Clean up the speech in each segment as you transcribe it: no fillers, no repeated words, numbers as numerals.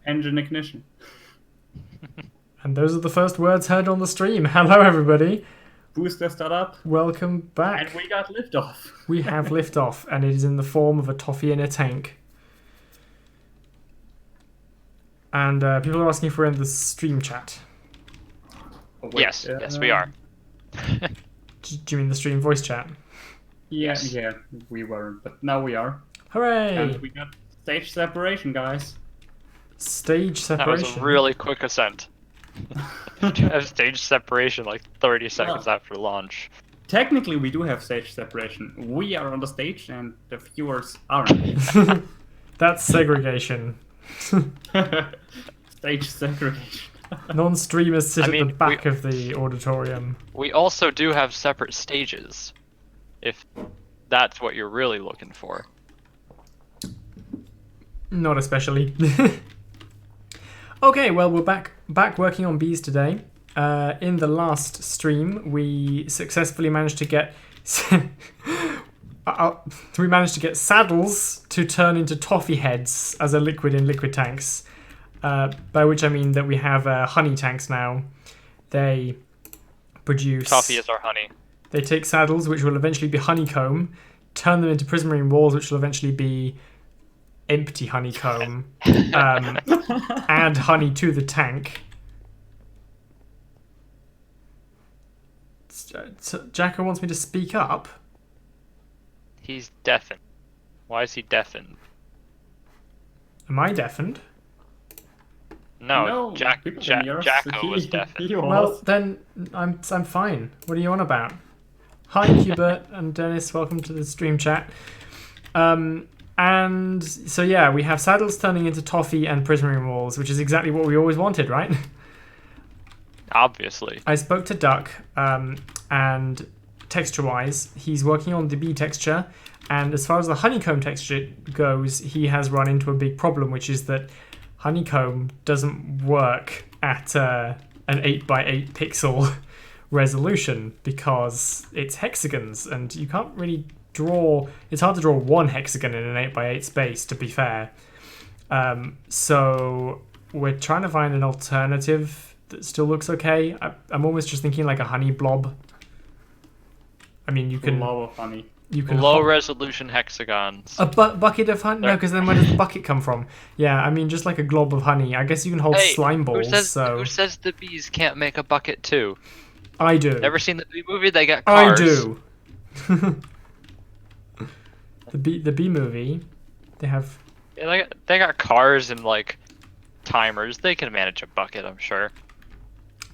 engine ignition. And those are the first words heard on the stream. Hello, everybody. Booster startup. Welcome back. And we got liftoff. We have liftoff, and it is in the form of a toffee in a tank. And people are asking if we're in the stream chat. Oh, Yes, we are. Do you mean the stream voice chat? Yeah, we were, but now we are. Hooray! And we got stage separation, guys. Stage That separation. was a really quick ascent. To have stage separation like 30 seconds after launch. Technically, we do have stage separation. We are on the stage, and the viewers aren't. That's segregation. Stage segregation. Non-streamers sit I at the mean, back of the auditorium. We also do have separate stages, if that's what you're really looking for. Not especially. Okay, well, we're back working on bees today. In the last stream, we successfully managed to get saddles to turn into toffee heads as a liquid in liquid tanks. By which I mean that we have honey tanks now. They produce... Toffee is our honey. They take saddles, which will eventually be honeycomb, turn them into prismarine walls, which will eventually be empty honeycomb, add honey to the tank. Jacko wants me to speak up. He's deafened. Why is he deafened? Am I deafened? No, Jacko was deafened. Well, then I'm fine. What are you on about? Hi, Hubert and Dennis. Welcome to the stream chat. And so yeah, we have saddles turning into toffee and prismarine walls, which is exactly what we always wanted, right? Obviously. I spoke to Duck, and texture-wise, he's working on the bee texture, and as far as the honeycomb texture goes, he has run into a big problem, which is that honeycomb doesn't work at an 8x8 pixel resolution because it's hexagons, and you can't really draw. It's hard to draw one hexagon in an 8x8 space, to be fair. So we're trying to find an alternative that still looks okay. I'm almost just thinking like a honey blob. I mean, you can Blob of honey. You can low resolution hexagons. a bucket of honey. No, because then where does the bucket come from? Yeah, I mean, just like a glob of honey. I guess you can hold slime balls. Who says the bees can't make a bucket too? I do. Never seen the bee movie? They got cars. I do. The bee movie, they have. Yeah, they got cars and like timers. They can manage a bucket, I'm sure.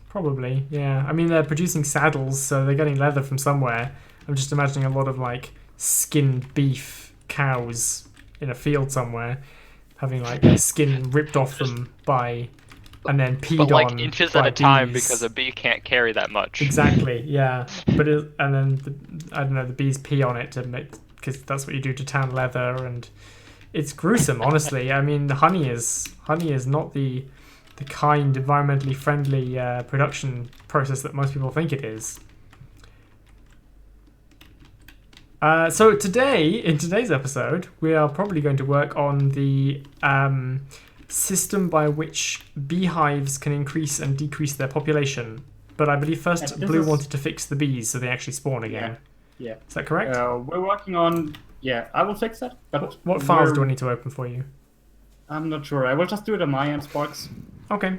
Probably, yeah. I mean, they're producing saddles, so they're getting leather from somewhere. I'm just imagining a lot of like skinned beef cows in a field somewhere, having like their skin ripped off them by, and then peed on. But like inches at a time bees. because a bee can't carry that much. Exactly, yeah. But and then I don't know, the bees pee on it to make, because that's what you do to tan leather, and it's gruesome. Honestly, I mean, honey is not the kind, environmentally friendly production process that most people think it is. So in today's episode, we are probably going to work on the system by which beehives can increase and decrease their population. But I believe first Blue wanted to fix the bees so they actually spawn again. Yeah. Is that correct? We're working on... Yeah, I will fix that. But what files do I need to open for you? I'm not sure. I will just do it on my end, Sparks. Okay.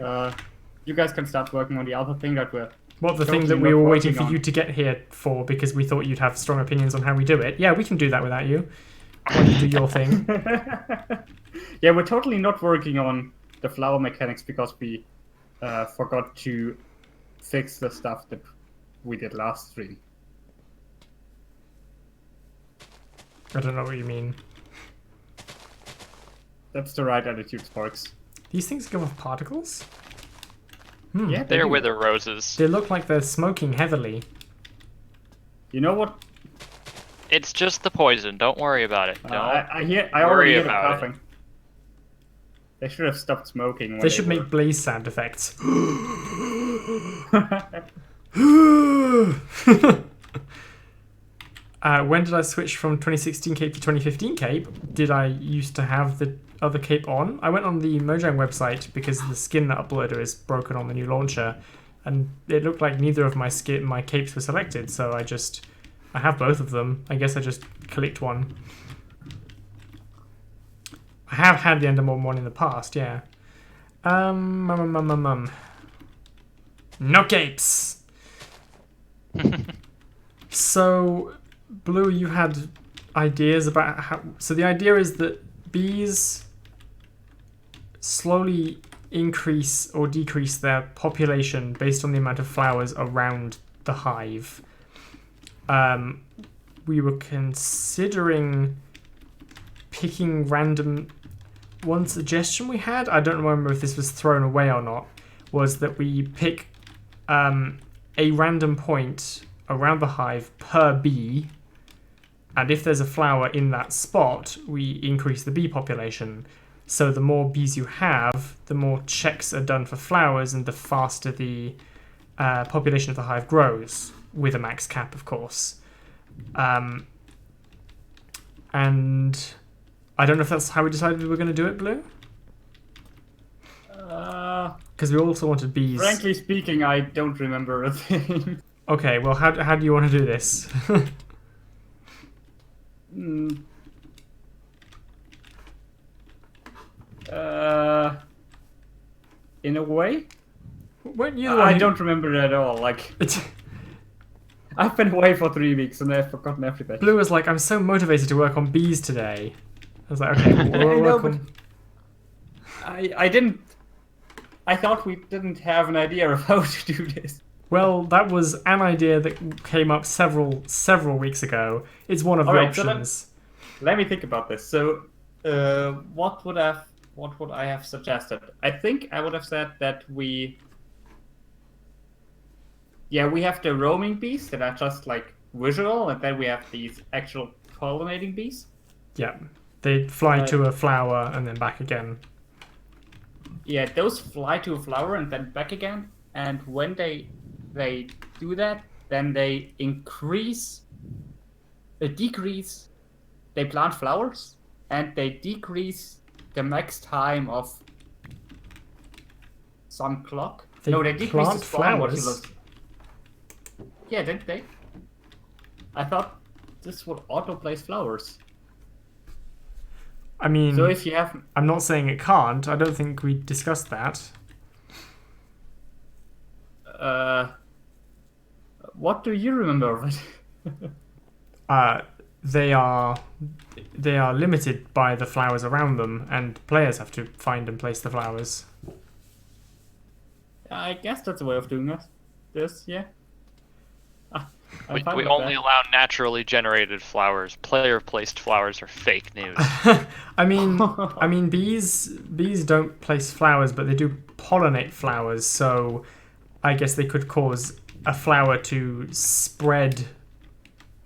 You guys can start working on the other thing that we're... What, the thing that we were waiting for you to get here for because we thought you'd have strong opinions on how we do it? Yeah, we can do that without you. Why don't you do your thing? Yeah, we're totally not working on the flower mechanics because we forgot to fix the stuff that we did last stream. I don't know what you mean. That's the right attitude, Sparks. These things give off particles? Yeah, They're wither roses. They look like they're smoking heavily. You know what? It's just the poison. Don't worry about it. I already worry hear them about it. coughing. They should have stopped smoking. When They should were... make blaze sound effects. When did I switch from 2016 cape to 2015 cape? Did I used to have the other cape on. I went on the Mojang website because the skin uploader is broken on the new launcher, and it looked like neither of my capes were selected. So I have both of them. I guess I just clicked one. I have had the Endermorn one in the past, yeah. No capes. So, Blue, you had ideas about how. So the idea is that bees slowly increase or decrease their population based on the amount of flowers around the hive. We were considering picking random. One suggestion we had, I don't remember if this was thrown away or not, was that we pick a random point around the hive per bee, and if there's a flower in that spot, we increase the bee population. So the more bees you have, the more checks are done for flowers, and the faster the population of the hive grows, with a max cap, of course. And I don't know if that's how we decided we were going to do it, Blue? Because we also wanted bees. Frankly speaking, I don't remember a thing. Okay, well, how do you want to do this? In a way? Weren't you the one I who- don't remember it at all. Like, I've been away for 3 weeks and I've forgotten everything. Blue was like, I'm so motivated to work on bees today. I was like, okay, we'll I know, work on... I didn't. I thought we didn't have an idea of how to do this. Well, that was an idea that came up several weeks ago. It's one of the Alright, so options. Let me think about this. So, what would I have suggested? I think I would have said that we have the roaming bees that are just like visual, and then we have these actual pollinating bees. Yeah, they fly to a flower and then back again. Yeah, those fly to a flower and then back again. And when they do that, then they decrease. They plant flowers, and they decrease the max time of some clock. They decrease plant the spawn flowers? modulus. Yeah, didn't they? I thought this would auto-place flowers. I mean, So if you have... I'm not saying it can't. I don't think we discussed that. What do you remember of it? They are limited by the flowers around them, and players have to find and place the flowers. I guess that's a way of doing it. This, yeah. I'm We fine with only that. allow naturally generated flowers. Player-placed flowers are fake news. I mean, bees don't place flowers, but they do pollinate flowers. So, I guess they could cause a flower to spread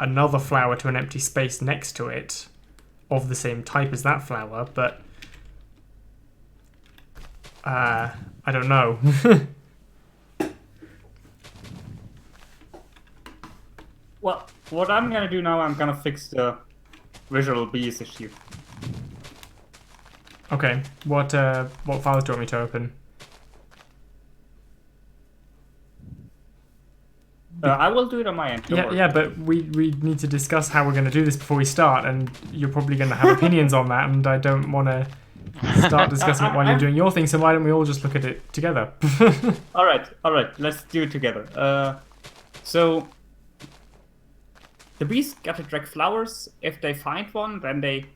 another flower to an empty space next to it, of the same type as that flower. But I don't know. Well, what I'm gonna do now, I'm gonna fix the visual bees issue. Okay, what files do you want me to open? I will do it on my end. don't worry. Yeah, but we need to discuss how we're going to do this before we start, and you're probably going to have opinions on that, and I don't want to start discussing it while you're doing your thing, so why don't we all just look at it together? All right, let's do it together. So the bees got to track flowers. If they find one, then they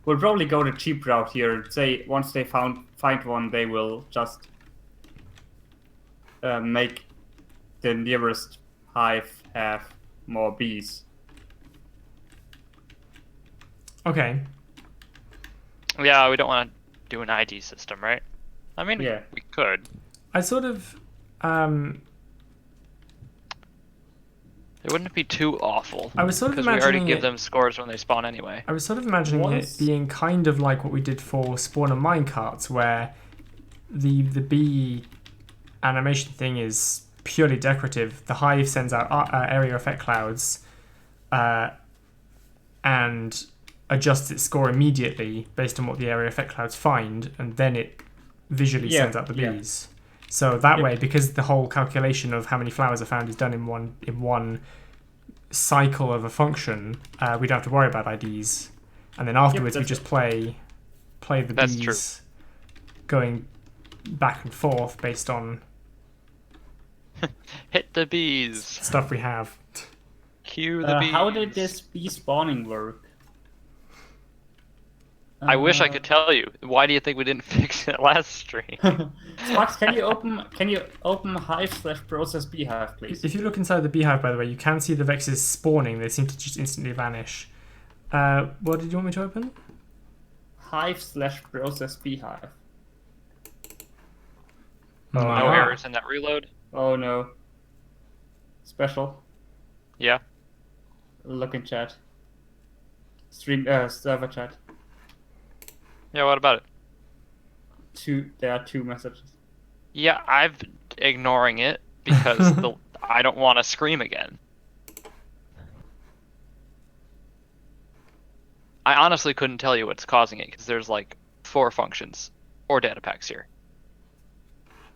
will probably go the cheap route here. Say once they find one, they will just make the nearest hive have more bees. Okay. Yeah, we don't want to do an ID system, right? I mean, Yeah. we could. I sort of It wouldn't be too awful. I was sort of because we already imagining give it- them scores when they spawn anyway. I was sort of imagining Once- it being kind of like what we did for spawner minecarts, where the bee animation thing is purely decorative. The hive sends out area effect clouds, and adjusts its score immediately based on what the area effect clouds find, and then it visually sends out the bees. So that way, because the whole calculation of how many flowers are found is done in one cycle of a function, we don't have to worry about IDs. And then afterwards, we just play the bees going back and forth based on hit the bees. Stuff we have. Cue the bees. How did this bee spawning work? I wish I could tell you. Why do you think we didn't fix it last stream? Sparks, can you open hive/process beehive, please? If you look inside the beehive, by the way, you can see the vexes spawning. They seem to just instantly vanish. What did you want me to open? Hive/process beehive. No errors in that reload? Oh no. Special. Yeah. Look in chat. Server chat. Yeah, what about it? There are 2 messages. Yeah, I'm ignoring it because I don't want to scream again. I honestly couldn't tell you what's causing it because there's like 4 functions or data packs here.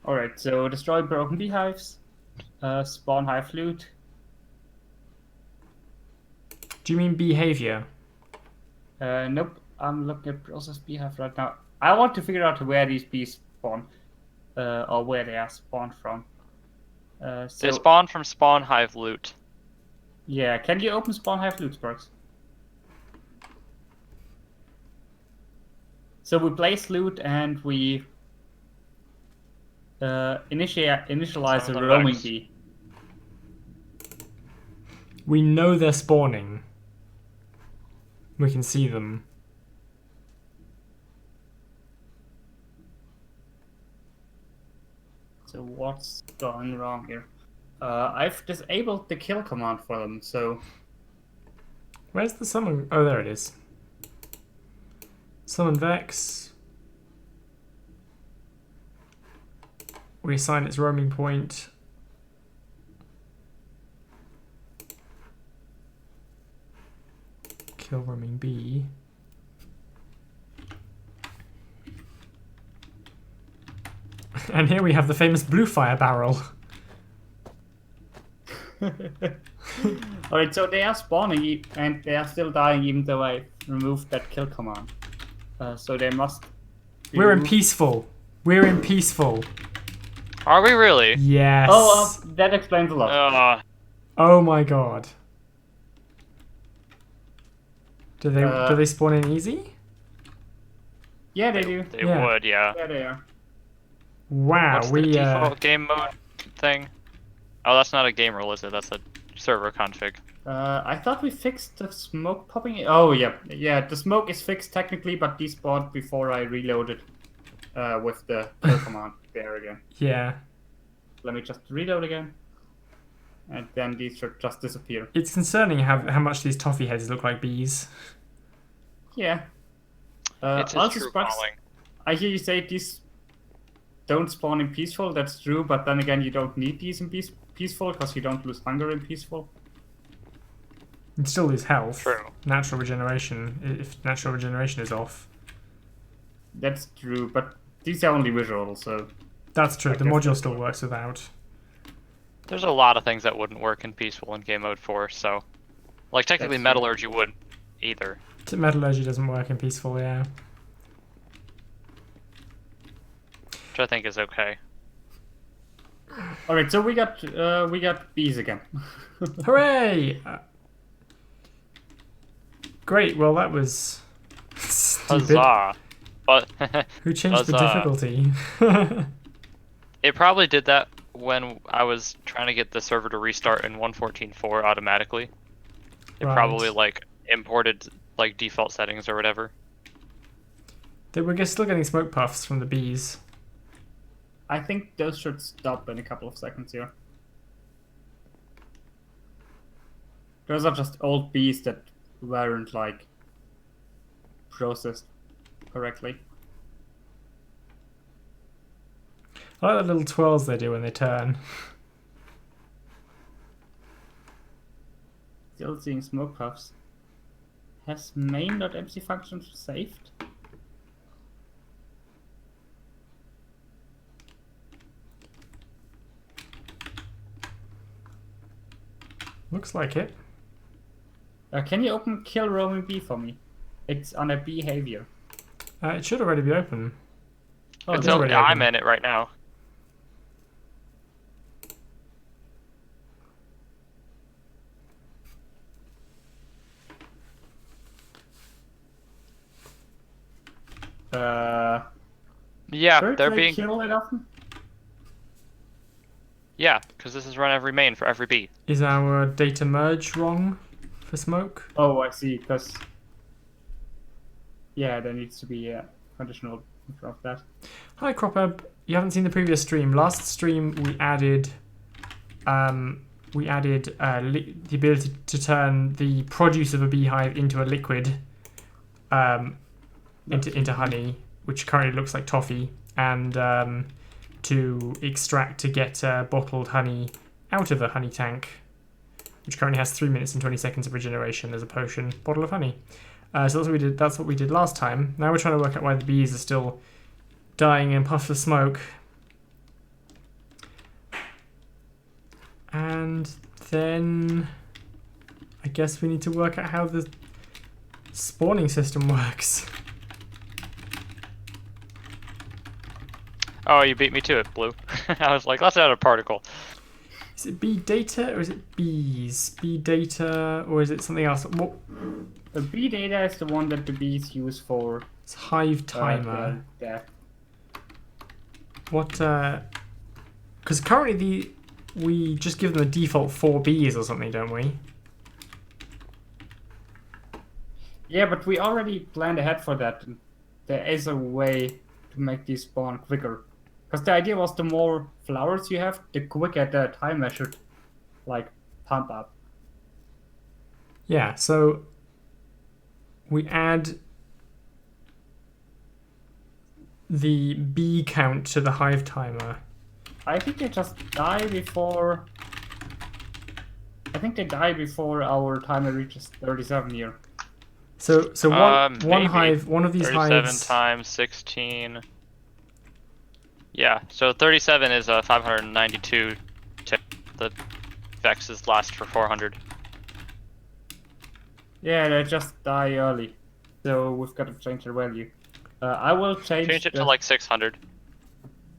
Alright, so destroy broken beehives, spawn hive loot. Do you mean behavior? Nope, I'm looking at process beehive right now. I want to figure out where these bees spawn, or where they are spawned from. They spawn from spawn hive loot. Yeah, can you open spawn hive loot, Sparks? So we place loot and we initialize a roaming bee. We know they're spawning. We can see them. So what's going wrong here? I've disabled the kill command for them, so... Where's the summon? Oh, there it is. Summon Vex. We assign its roaming point. Kill roaming bee. And here we have the famous blue fire barrel. Alright, so they are spawning and they are still dying even though I removed that kill command. So they must... We're in peaceful. We're in peaceful. Are we really? Yes. Oh, that explains a lot. Oh my god. Do they spawn in easy? Yeah, they do. They would, yeah. Yeah, they are. Wow, What's the default game mode thing? Oh, that's not a game rule, is it? That's a server config. I thought we fixed the smoke popping. Oh, yeah. Yeah, the smoke is fixed technically, but despawned before I reloaded with the kill command there again. Yeah. Let me just reload again. And then these should just disappear. It's concerning how much these toffee heads look like bees. Yeah. It's also, true Sparks, calling. I hear you say these don't spawn in peaceful. That's true, but then again, you don't need these in peaceful because you don't lose hunger in peaceful. You still lose health. True. Natural regeneration, if natural regeneration is off. That's true, but these are only visual, so... That's true, the module still works without. There's a lot of things that wouldn't work in peaceful in game mode 4, so... Like, technically That's Metallurgy wouldn't either. Metallurgy doesn't work in peaceful, yeah. Which I think is okay. Alright, so we got bees again. Hooray! Great, well that was... stupid. Huzzah! But Who changed the difficulty? it probably did that when I was trying to get the server to restart in 1.14.4 automatically. It probably like imported like default settings or whatever. We're still getting smoke puffs from the bees. I think those should stop in a couple of seconds here. Those are just old bees that weren't like processed correctly. I like the little twirls they do when they turn. Still seeing smoke puffs. Has main.mc function saved? Looks like it. Can you open kill roaming bee for me? It's on a behavior. It should already be open. Oh, It's it's already I'm open. in it right now. Yeah, Birds they're they being. kill it often? Yeah, because this is run every main for every bee. Is our data merge wrong for smoke? Oh, I see. Because yeah, there needs to be a conditional of that. Hi Cropper, you haven't seen the previous stream. Last stream we added the ability to turn the produce of a beehive into a liquid, into honey, which currently looks like toffee, and to extract to get bottled honey out of a honey tank, which currently has 3 minutes and 20 seconds of regeneration as a potion bottle of honey. So that's what we did. That's what we did last time. Now we're trying to work out why the bees are still dying in puffs of smoke. And then I guess we need to work out how the spawning system works. Oh, you beat me to it, Blue. I was like, let's add a particle. Is it bee data or is it bees? Bee data or is it something else? What? The bee data is the one that the bees use for It's hive timer. death. What? Because currently we just give them a default 4 bees or something, don't we? Yeah, but we already planned ahead for that. There is a way to make these spawn quicker. Because the idea was the more flowers you have, the quicker the timer should, like, pump up. Yeah, so we add the bee count to the hive timer. I think they just die before... I think they die before our timer reaches 37 here. So one maybe. hive, one of these 37 hives. times 16. Yeah, so 37 is 592 tick. The vexes last for 400. Yeah, they just die early. So we've got to change the value. I will change Change it to like 600.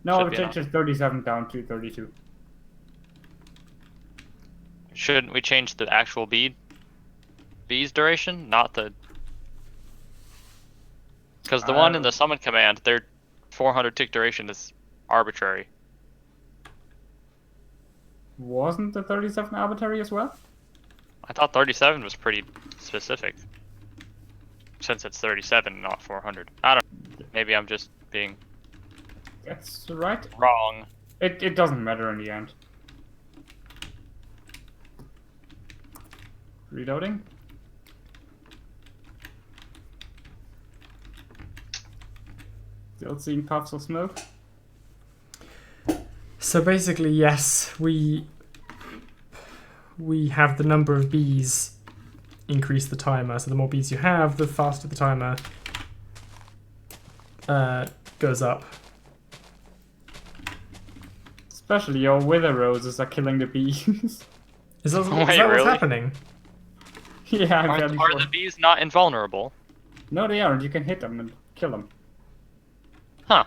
No, I'll Should be change the 37 down to 32. Shouldn't we change the actual bee's duration, not the... Because the one in the summon command, their 400 tick duration is arbitrary. Wasn't the 37 arbitrary as well? I thought 37 was pretty specific. Since it's 37, not 400. I don't know. Maybe I'm just being That's right. wrong. It doesn't matter in the end. Reloading. Still seeing puffs of smoke. So basically, yes, we have the number of bees increase the timer. So the more bees you have, the faster the timer goes up. Especially your wither roses are killing the bees. Is that, Wait, is that what's really? happening? Yeah, I'm Are fairly sure. the bees not invulnerable? No, they aren't. You can hit them and kill them. Huh.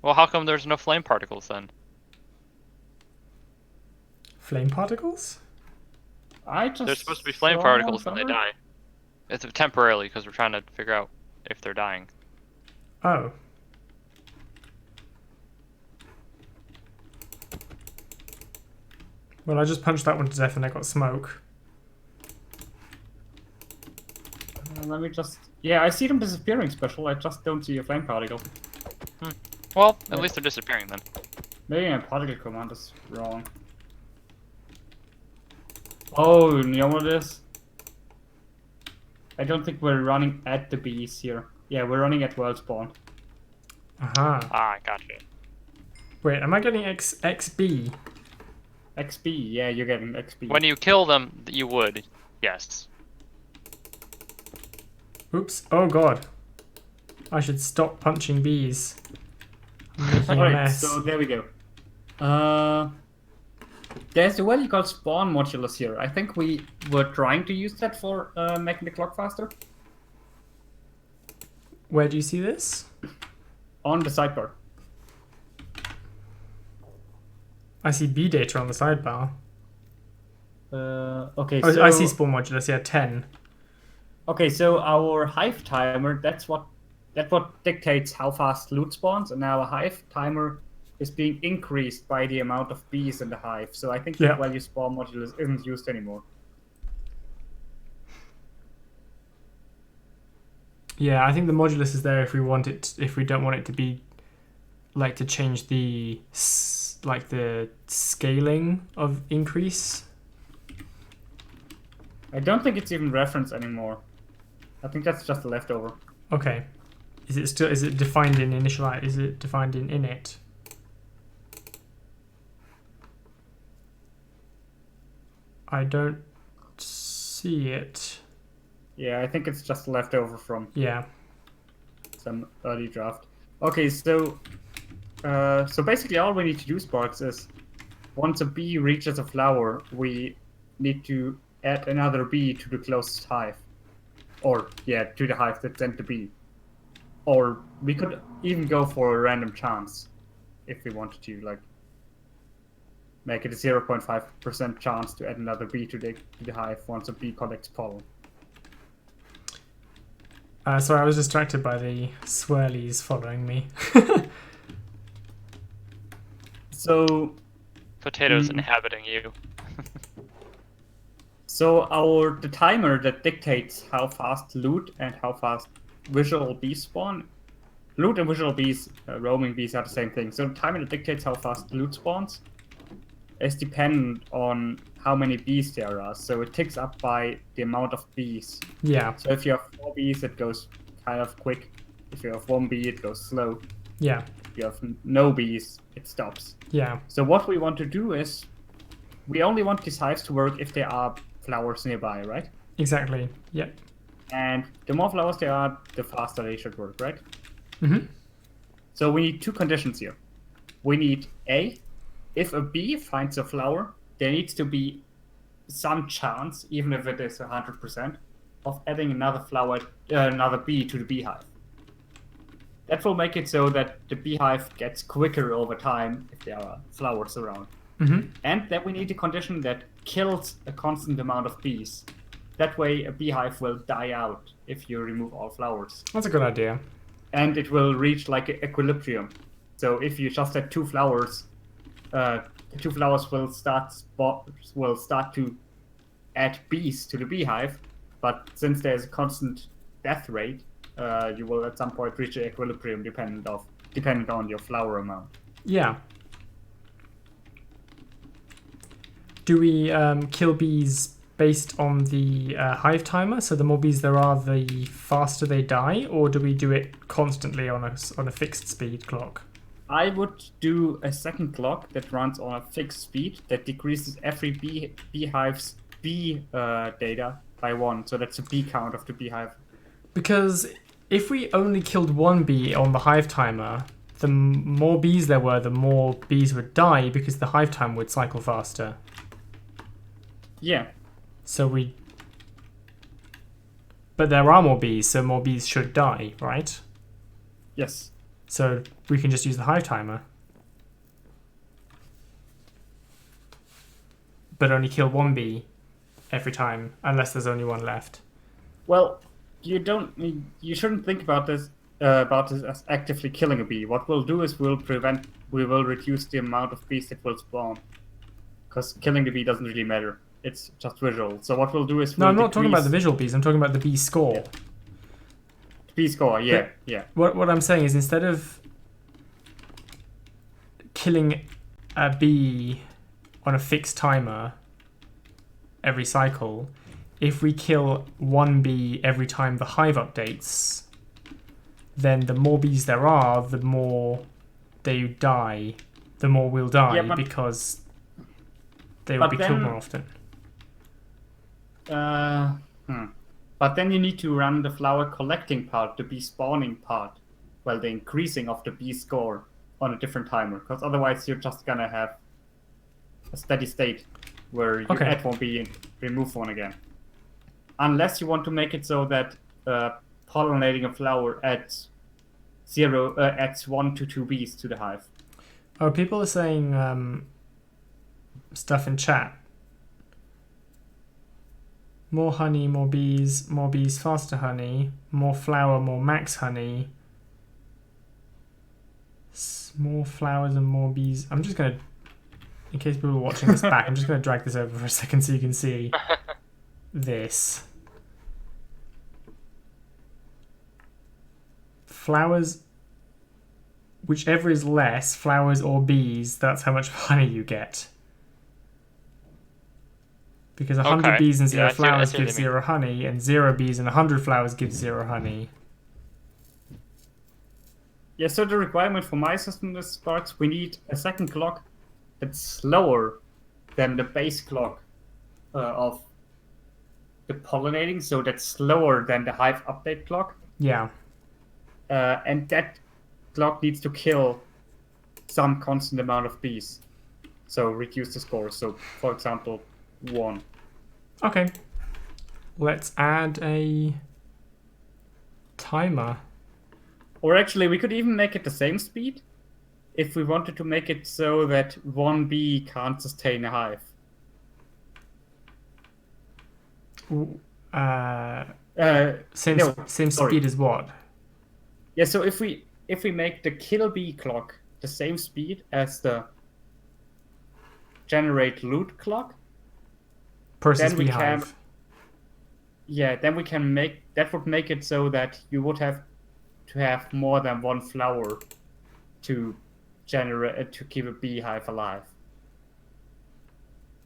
Well, how come there's no flame particles then? Flame particles? I just. There's supposed to be flame saw particles one when they somewhere. die. It's temporarily because we're trying to figure out if they're dying. Oh. Well, I just punched that one to death and I got smoke. Let me just. Yeah, I see them disappearing special. I just don't see a flame particle. Well, at Yeah. least they're disappearing then. Maybe my particle command is wrong. Oh, you know what it is? I don't think we're running at the bees here. Yeah, we're running at world spawn. Aha. Ah, gotcha. Wait, am I getting XB? XP, yeah, you're getting XP. When you kill them, you would. Yes. Oops. Oh god. I should stop punching bees. I'm making a Alright, mess. so there we go. There's a value called spawn modulus here. I think we were trying to use that for making the clock faster. Where do you see this? On the sidebar. I see bee data on the sidebar. Okay, Oh, so I see spawn modulus, yeah, 10. Okay, so our hive timer, that's what dictates how fast loot spawns, and our hive timer is being increased by the amount of bees in the hive. So I think Yeah. the value spawn modulus isn't used anymore. Yeah, I think the modulus is there if we want it, if we don't want it to be, like, to change the, like, the scaling of increase. I don't think it's even referenced anymore. I think that's just a leftover. Okay. Is it defined in initialize? Is it defined in init? I don't see it. Yeah, I think it's just leftover from Yeah. some early draft. Okay, so basically all we need to do, Sparks, is once a bee reaches a flower, we need to add another bee to the closest hive. Or, yeah, to the hive that sent the bee. Or we could even go for a random chance if we wanted to, like, make it a 0.5% chance to add another bee to the hive once a bee collects pollen. Sorry, I was distracted by the swirlies following me. So Potatoes inhabiting you. So the timer that dictates how fast loot and how fast visual bees spawn. Loot and visual bees, roaming bees are the same thing. So the timer that dictates how fast loot spawns is dependent on how many bees there are. So it ticks up by the amount of bees. Yeah. So if you have 4 bees, it goes kind of quick. If you have 1 bee, it goes slow. Yeah. If you have no bees, it stops. Yeah. So what we want to do is, we only want these hives to work if there are flowers nearby, right? Exactly. Yep. And the more flowers there are, the faster they should work, right? Mm-hmm. So we need 2 conditions here. We need A, if a bee finds a flower, there needs to be some chance, even if it is 100%, of adding another bee to the beehive. That will make it so that the beehive gets quicker over time if there are flowers around. Mm-hmm. And then we need a condition that kills a constant amount of bees. That way a beehive will die out if you remove all flowers. That's a good idea. And it will reach like an equilibrium. So if you just had 2 flowers, the 2 flowers will start to add bees to the beehive. But since there's a constant death rate, you will at some point reach an equilibrium dependent on your flower amount. Yeah. Do we kill bees based on the hive timer? So the more bees there are, the faster they die, or do we do it constantly on a fixed speed clock? I would do a second clock that runs on a fixed speed that decreases every beehive's bee data by 1. So that's a bee count of the beehive. Because if we only killed 1 bee on the hive timer, the more bees there were, the more bees would die because the hive time would cycle faster. Yeah. But there are more bees, so more bees should die, right? Yes. So we can just use the hive timer. But only kill 1 bee every time, unless there's only 1 left. Well, you shouldn't think about this as actively killing a bee. What we'll do is we will reduce the amount of bees that will spawn. Because killing the bee doesn't really matter. It's just visual. So what we'll do is No, I'm not talking about the visual bees. I'm talking about the bee score. Yeah. Bee score, yeah, yeah. What I'm saying is, instead of killing a bee on a fixed timer every cycle, if we kill 1 bee every time the hive updates, then the more bees there are, the more they die. The more we'll die, because they will be killed more often. But then you need to run the flower collecting part, the bee spawning part, well, the increasing of the bee score on a different timer, because otherwise you're just gonna have a steady state where you add one bee and remove one again. Unless you want to make it so that pollinating a flower adds 1 to 2 bees to the hive. Oh, people are saying stuff in chat. More honey, more bees, faster honey, more flower, more max honey. More flowers and more bees. I'm just gonna, in case people are watching this back, I'm just gonna drag this over for a second so you can see this. Flowers, whichever is less, flowers or bees, that's how much honey you get. Because 100 bees and 0 flowers gives 0 honey, and 0 bees and 100 flowers gives 0 honey. Yeah, so the requirement for my system is, Sparks, we need a second clock that's slower than the base clock of the pollinating, so that's slower than the hive update clock. Yeah. And that clock needs to kill some constant amount of bees. So reduce the score. So, for example, 1. Okay. Let's add a timer. Or actually, we could even make it the same speed if we wanted to make it so that 1 bee can't sustain a hive. Same speed as what? Yeah, so if we make the kill bee clock the same speed as the generate loot clock, Process beehive. Then we can make that would make it so that you would have to have more than 1 flower to generate to keep a beehive alive.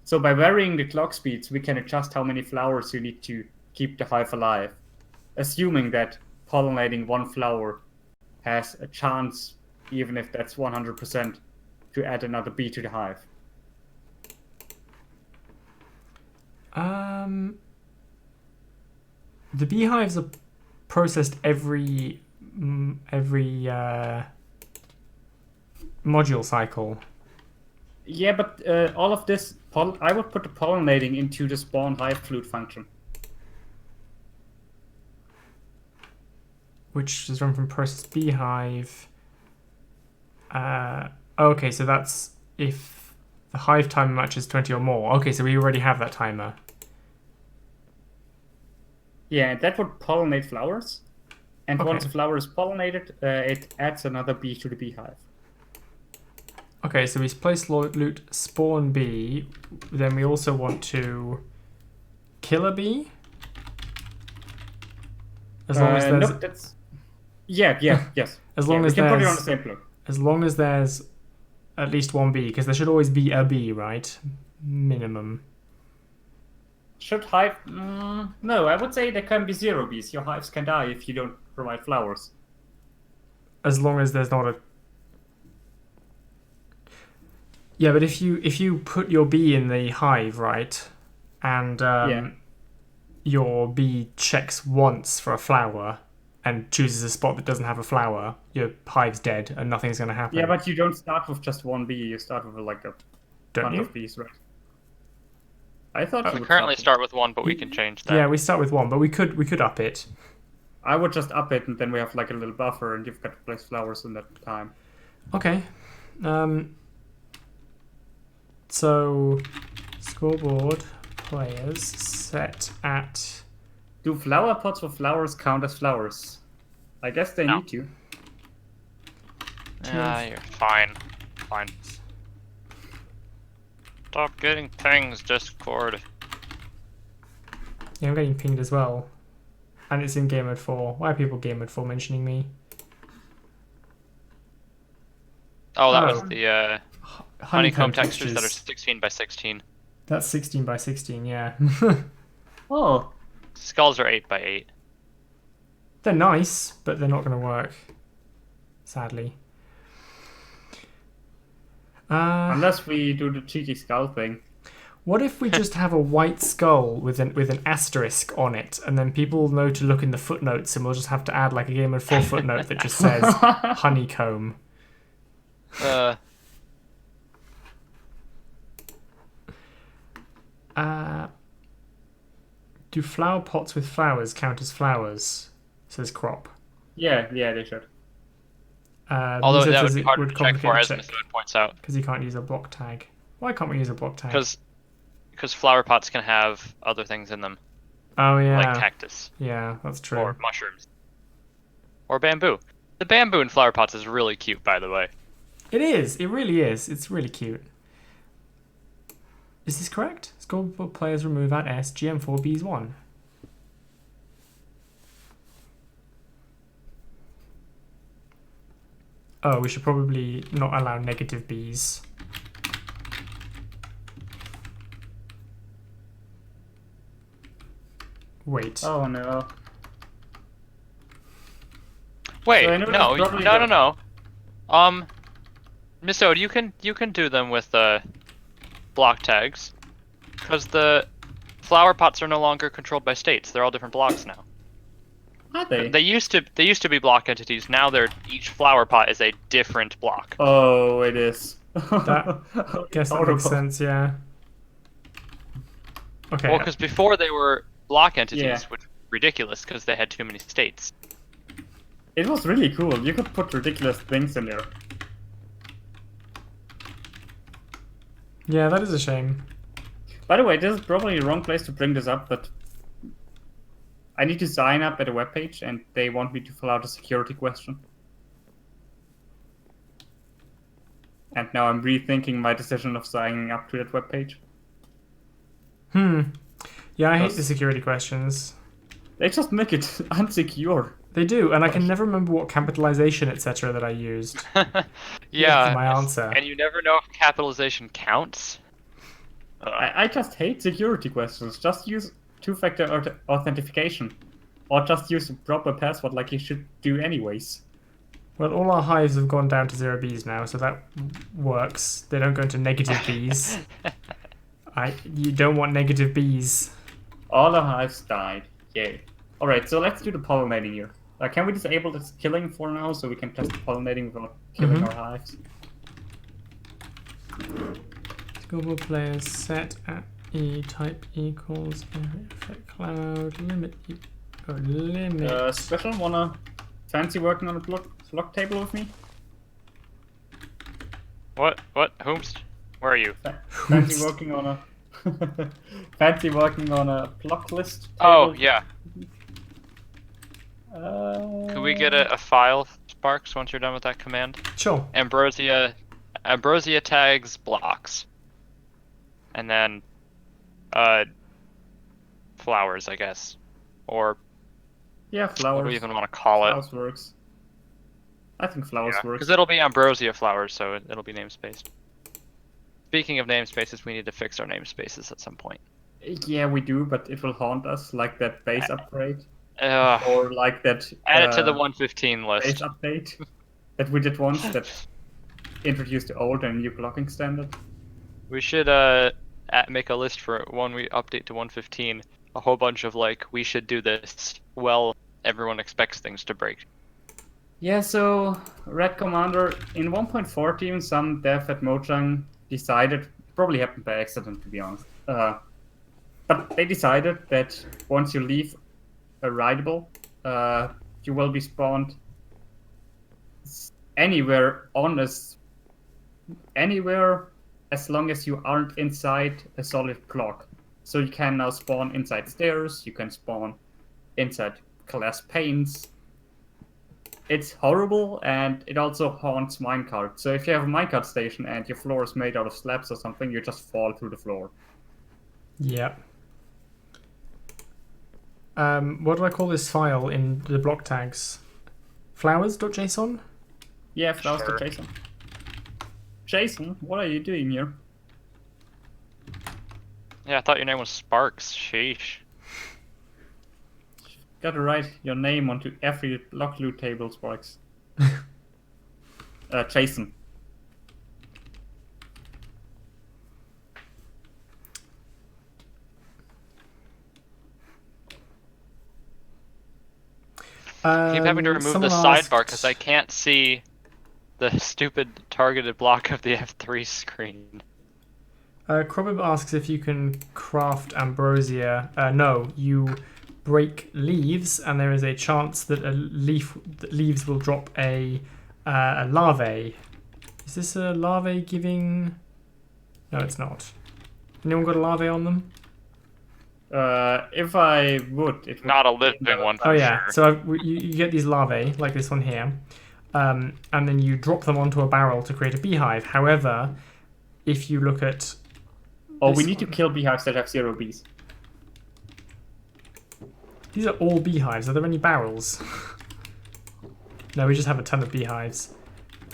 So by varying the clock speeds, we can adjust how many flowers you need to keep the hive alive, assuming that pollinating 1 flower has a chance, even if that's 100%, to add another bee to the hive. The beehives are processed every module cycle. Yeah, but all of this, I would put the pollinating into the spawn hive flute function. Which is run from process beehive. Okay, so that's if the hive timer matches 20 or more. Okay, so we already have that timer. Yeah, that would pollinate flowers. And once a flower is pollinated, it adds another bee to the beehive. Okay, so we place loot spawn bee. Then we also want to kill a bee. As long as there's... Nope, that's... yes. As long as we can there's... put it on the same block. As long as there's at least 1 bee, because there should always be a bee, right? Minimum. Should hive... no, I would say there can be 0 bees. Your hives can die if you don't provide flowers. As long as there's not a... Yeah, but if you put your bee in the hive, right, and your bee checks once for a flower and chooses a spot that doesn't have a flower, your hive's dead and nothing's going to happen. Yeah, but you don't start with just 1 bee. You start with like a bunch of bees, right? I thought we currently start with 1, but we can change that. Yeah, we start with 1, but we could up it. I would just up it, and then we have like a little buffer, and you've got to place flowers in that time. Okay. So, scoreboard players set at... Do flower pots with flowers count as flowers? I guess they need to. Yeah, you're fine. Fine. Stop getting pings, Discord. Yeah, I'm getting pinged as well. And it's in Gamemode 4. Why are people Gamemode 4 mentioning me? Oh, that was the honeycomb textures that are 16 by 16. That's 16 by 16, yeah. Oh. Skulls are 8 by 8. They're nice, but they're not going to work. Sadly. Unless we do the cheeky skull thing. What if we just have a white skull with an asterisk on it, and then people know to look in the footnotes, and we'll just have to add like a Gamemode 4 footnote that just says honeycomb. Do flower pots with flowers count as flowers? Says Crop. Yeah, they should. Although Miso that would says be it hard would to check for, complicate as the check Mr. points out. because you can't use a block tag. Why can't we use a block tag? Because flower pots can have other things in them, Oh yeah, like cactus yeah, that's true. or mushrooms or bamboo. The bamboo in flower pots is really cute, by the way. It is. It really is. It's really cute. Is this correct? Scoreboard players remove at S. GM4Bs 1. Oh, we should probably not allow negative Bs. Wait. Oh no. Wait, So I know no, that's probably no. Miss Ode, you can do them with block tags, because the flower pots are no longer controlled by states. They're all different blocks now. Are they? They used to be block entities. Now each flower pot is a different block. Oh, it is. That guess that makes sense. Yeah. Okay. Well, because before they were block entities, Yeah. which was ridiculous because they had too many states. It was really cool. You could put ridiculous things in there. Yeah, that is a shame. By the way, this is probably the wrong place to bring this up, but I need to sign up at a webpage and they want me to fill out a security question. And now I'm rethinking my decision of signing up to that webpage. Yeah, I hate the security questions. They just make it unsecure. They do, and I can never remember what capitalization, etc. that I used. Yeah, For my answer. and you never know if capitalization counts. I just hate security questions. Just use two-factor authentication. Or just use a proper password like you should do anyways. Well, all our hives have gone down to 0 Bs now, so that works. They don't go into negative Bs. You don't want negative Bs. All the hives died. Yay. Alright, so let's do the pollinating here. Can we disable this killing for now so we can test pollinating without killing our hives? Global players set at E type equals area effect cloud limit. Limit. Special, wanna fancy working on a block table with me? What? Whomst? Where are you? Fancy working on a fancy working on a block list table? Oh, yeah. Could we get a file, Sparks, once you're done with that command? Sure. Ambrosia tags blocks. And then, flowers, I guess. Or, Yeah, flowers. what do we even want to call it? Flowers works. I think flowers works. Because it'll be ambrosia flowers, so it'll be namespaced. Speaking of namespaces, we need to fix our namespaces at some point. Yeah, we do, but it will haunt us, like that base upgrade. Ugh. Or like that Add it to the 115 base list. update that we did once that introduced the old and new blocking standard. We should make a list for when we update to 115. A whole bunch of like, we should do this. Well, everyone expects things to break. Yeah, so Red Commander in 1.4 team, some dev at Mojang decided, probably happened by accident to be honest, but they decided that once you leave a rideable, you will be spawned anywhere as long as you aren't inside a solid block. So you can now spawn inside stairs, you can spawn inside glass panes. It's horrible, and it also haunts minecart. So if you have a minecart station and your floor is made out of slabs or something, you just fall through the floor. Yep. What do I call this file in the block tags? Flowers.json? Yeah, flowers Sure. to Jason. Jason, what are you doing here? Yeah, I thought your name was Sparks. Sheesh. Gotta write your name onto every block loot table, Sparks. Jason. I keep having to remove the Someone sidebar because asked- I can't see the stupid targeted block of the F3 screen. Crobib asks if you can craft ambrosia. No, you break leaves, and there is a chance that leaves will drop a larvae. Is this a larvae giving? No, it's not. Anyone got a larvae on them? If I would, it would Not a living one for Oh yeah. sure. So you get these larvae like this one here, and then you drop them onto a barrel to create a beehive. However, if you look at Oh, this we need to one- kill beehives that have 0 bees. These are all beehives. Are there any barrels? No, we just have a ton of beehives.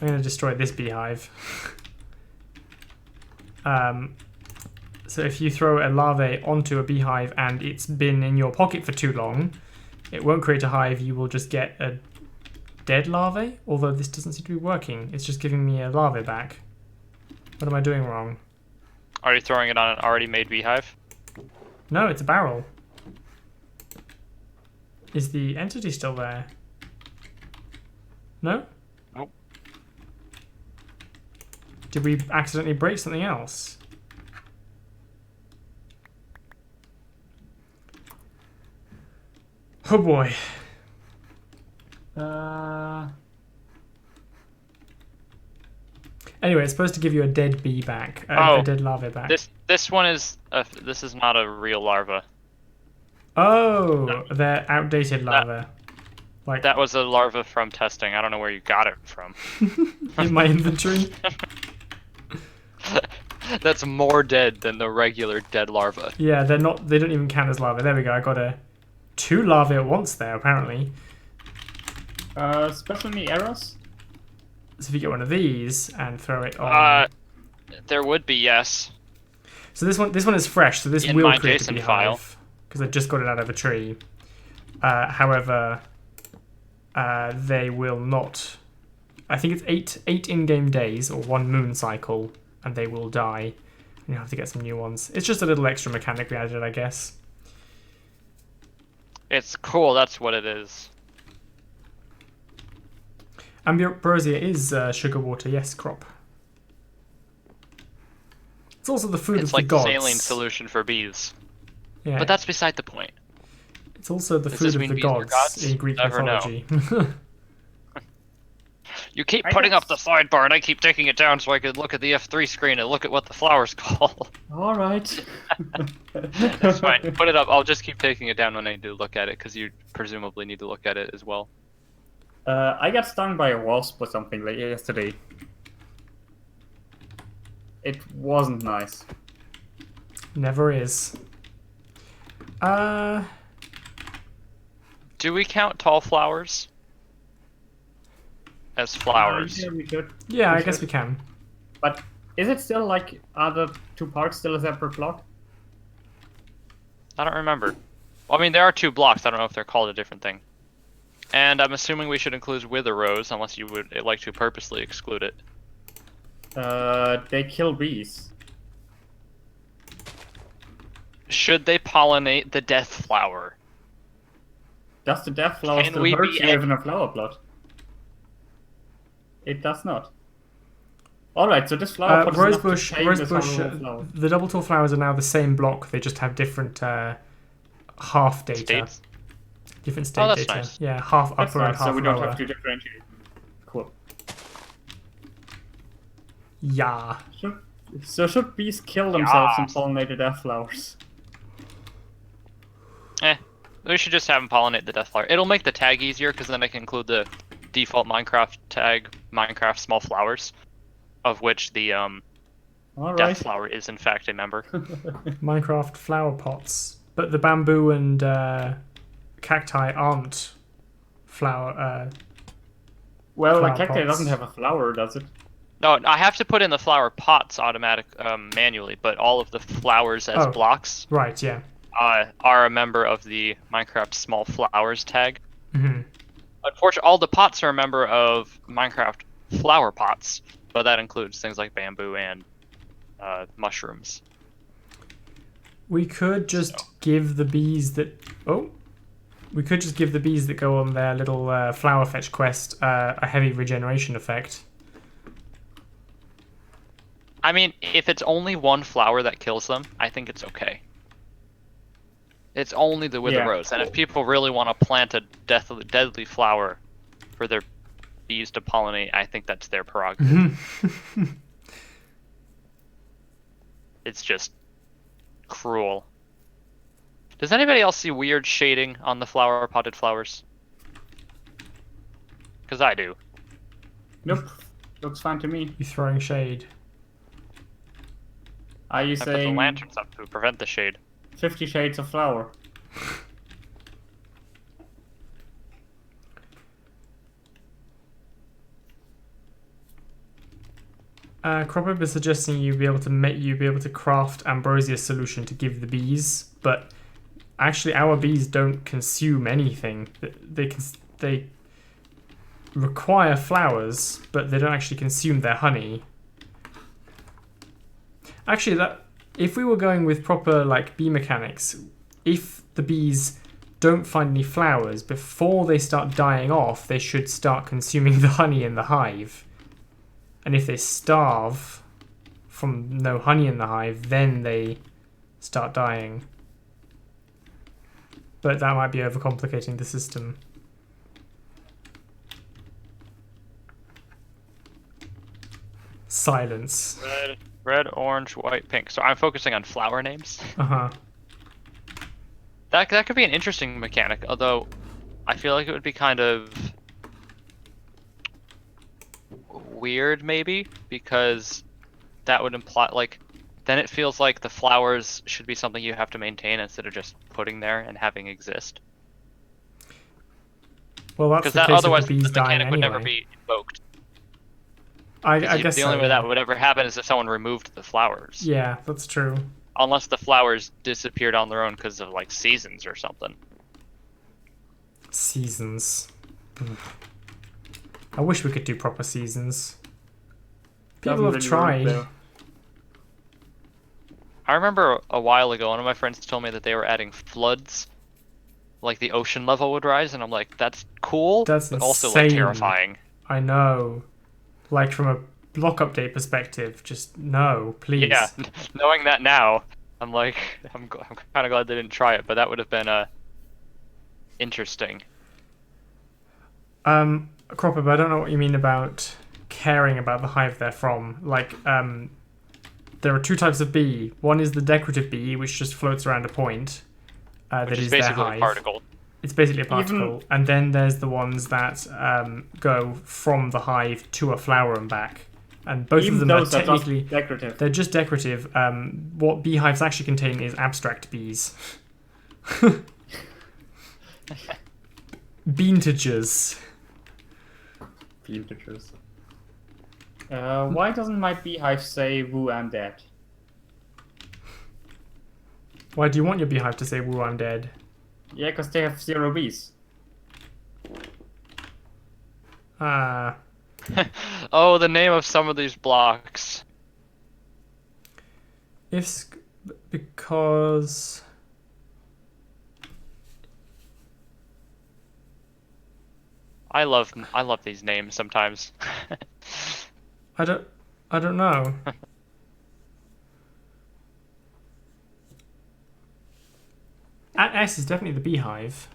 I'm going to destroy this beehive. So if you throw a larvae onto a beehive and it's been in your pocket for too long, it won't create a hive. You will just get a dead larvae. Although this doesn't seem to be working. It's just giving me a larvae back. What am I doing wrong? Are you throwing it on an already made beehive? No, it's a barrel. Is the entity still there? No? Nope. Did we accidentally break something else? Oh boy. Anyway, it's supposed to give you a dead bee back. A dead larvae back. This one is this is not a real larva. Oh, they're outdated larvae. Like That was a larva from testing. I don't know where you got it from. in my inventory. That's more dead than the regular dead larva. Yeah, they're not. They don't even count as larvae. There we go. I got 2 larvae at once there. Apparently. Special me errors? So if you get one of these and throw it on. There would be, yes. So this one is fresh. So this In will my create JSON a beehive file. because I just got it out of a tree. However, they will not. I think it's eight in-game days or 1 moon cycle, and they will die. And you have to get some new ones. It's just a little extra mechanic we added, I guess. It's cool, that's what it is. Ambrosia is sugar water, yes, crop. It's also the food It's of like the gods. saline solution for bees. Yeah, But that's beside the point. it's also the Does food this of mean the bees are gods, gods? in Greek Never know. mythology. You keep I putting guess- up the sidebar and I keep taking it down so I could look at the F3 screen and look at what the flowers call. Alright. It's fine. Put it up. I'll just keep taking it down when I need to look at it because you presumably need to look at it as well. I got stung by a wasp or something like yesterday. It wasn't nice. Never is. Do we count tall flowers as flowers? Yeah, we should. Yeah, We I guess should. we can. But is it still like, are the 2 parts still a separate block? I don't remember. Well, I mean, there are 2 blocks. I don't know if they're called a different thing. And I'm assuming we should include wither rows, unless you would like to purposely exclude it. They kill bees. Should they pollinate the death flower? Does the death flower Can still we hurt be you even a flower plot? It does not. Alright, so this flower pot is enough to Rosebush, tame this Rosebush. horrible flower. The double tall flowers are now the same block. They just have different half data. States? Different state Oh, that's data. nice. Yeah, half That's upper and nice, half so we don't lower. have to differentiate. Cool. Yeah. Should bees kill themselves and Yes. pollinate the death flowers? We should just have them pollinate the death flower. It'll make the tag easier because then I can include the default Minecraft tag, Minecraft small flowers, of which the death Alright. flower is in fact a member. Minecraft flower pots, but the bamboo and cacti aren't flower. Well, Flower a cacti pots. doesn't have a flower, does it? No, I have to put in the flower pots manually, but all of the flowers as Oh. blocks Right. Yeah. are a member of the Minecraft small flowers tag. Hmm. Unfortunately, all the pots are a member of Minecraft flower pots, but that includes things like bamboo and mushrooms. We could just give the bees that. Oh. We could just give the bees that go on their little flower fetch quest a heavy regeneration effect. I mean, if it's only one flower that kills them, I think it's okay. It's only the wither rose, and if people really want to plant a deadly flower for their bees to pollinate, I think that's their prerogative. It's just cruel. Does anybody else see weird shading on the potted flowers? Because I do. Nope. Looks fine to me. You throwing shade? Are you I put the saying lanterns up to prevent the shade. 50 Shades of Flower? Cropper is suggesting you be able to craft ambrosia solution to give the bees, but actually our bees don't consume anything. They require flowers, but they don't actually consume their honey. Actually, if we were going with proper like bee mechanics, if the bees don't find any flowers before they start dying off, they should start consuming the honey in the hive. And if they starve from no honey in the hive, then they start dying. But that might be overcomplicating the system. Silence. Red, orange, white, pink. So I'm focusing on flower names. Uh-huh. That could be an interesting mechanic, although I feel like it would be kind of weird maybe, because that would imply like then it feels like the flowers should be something you have to maintain instead of just putting there and having exist. Well, that's the case otherwise of the bees the mechanic dying would anyway. never be invoked. I guess the so, only way yeah. that would ever happen is if someone removed the flowers. Yeah, that's true. Unless the flowers disappeared on their own because of like seasons or something. Seasons. I wish we could do proper seasons. People have tried. I remember a while ago, one of my friends told me that they were adding floods, like the ocean level would rise, and I'm like, that's cool, That's but also like insane. terrifying. I know. Like from a block update perspective, just no, please. Yeah, knowing that now, I'm like, I'm kind of glad they didn't try it, but that would have been interesting. Cropper, but I don't know what you mean about caring about the hive they're from. Like, there are two types of bee. One is the decorative bee, which just floats around a point. That Which is their basically hive. a particle. It's basically a particle. And then there's the ones that go from the hive to a flower and back. And both of them are technically decorative. They're just decorative. What beehives actually contain is abstract bees. Beantagers. Beantagers. Why doesn't my beehive say "Woo, I'm dead"? Why do you want your beehive to say "Woo, I'm dead"? Yeah, because they have 0 bees. Ah. Oh, the name of some of these blocks. Because I love these names sometimes. I don't know. At S is definitely the beehive.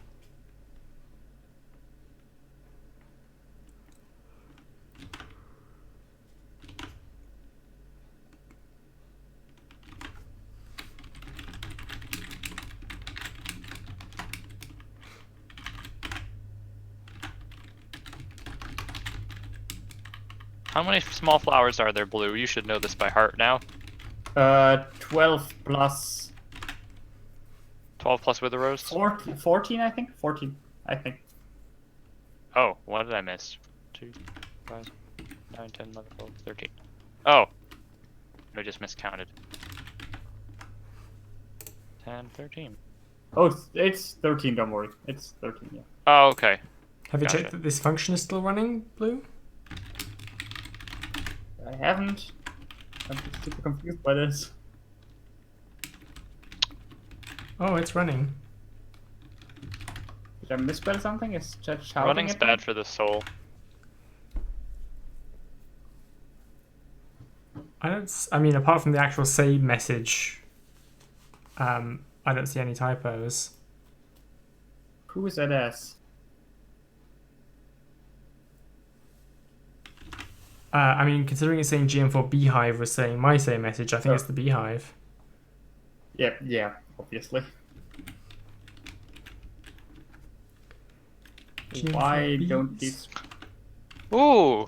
How many small flowers are there, Blue? You should know this by heart now. 12 plus 12 plus wither rose? 14, I think. 14, I think. Oh, what did I miss? 2, 5, 9, 10, 11, 12, 13. Oh! I just miscounted. 10, 13. Oh, it's 13, don't worry. It's 13, yeah. Oh, okay. Have you Gotcha. checked that this function is still running, Blue? I haven't. I'm super confused by this. Oh, it's running. Did I misspell something? Is chat shouting Running's at me? bad for the soul. I mean, apart from the actual save message, I don't see any typos. Who is that as? I mean, considering it's saying GM4 Beehive was saying my save message, I think it's the Beehive. Yep, yeah, obviously. GM4 Why bees. don't these... Ooh!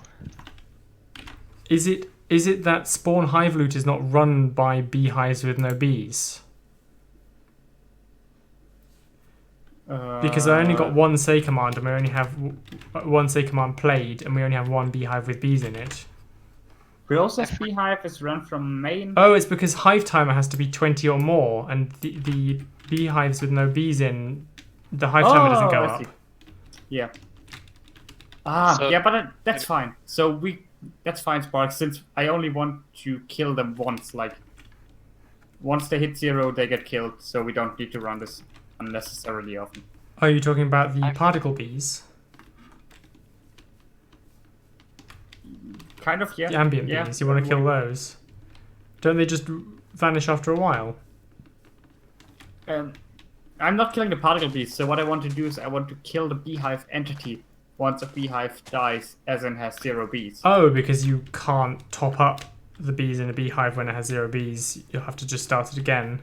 Is it that spawn hive loot is not run by beehives with no bees? Because I only got one say command and we only have one say command played and we only have one beehive with bees in it. Process beehive is run from main. Oh, it's because hive timer has to be 20 or more, and the beehives with no bees in, the hive timer doesn't go I see. up. Yeah. So- yeah, but that's fine. So that's fine, Spark, since I only want to kill them once. Like, once they hit 0, they get killed, so we don't need to run this unnecessarily often. Are you talking about the particle bees? Kind of, yeah. The ambient yeah, bees? You want to kill those? Don't they just vanish after a while? I'm not killing the particle bees, so what I want to do is I want to kill the beehive entity once a beehive dies, as in has 0 bees. Oh, because you can't top up the bees in a beehive when it has 0 bees. You'll have to just start it again.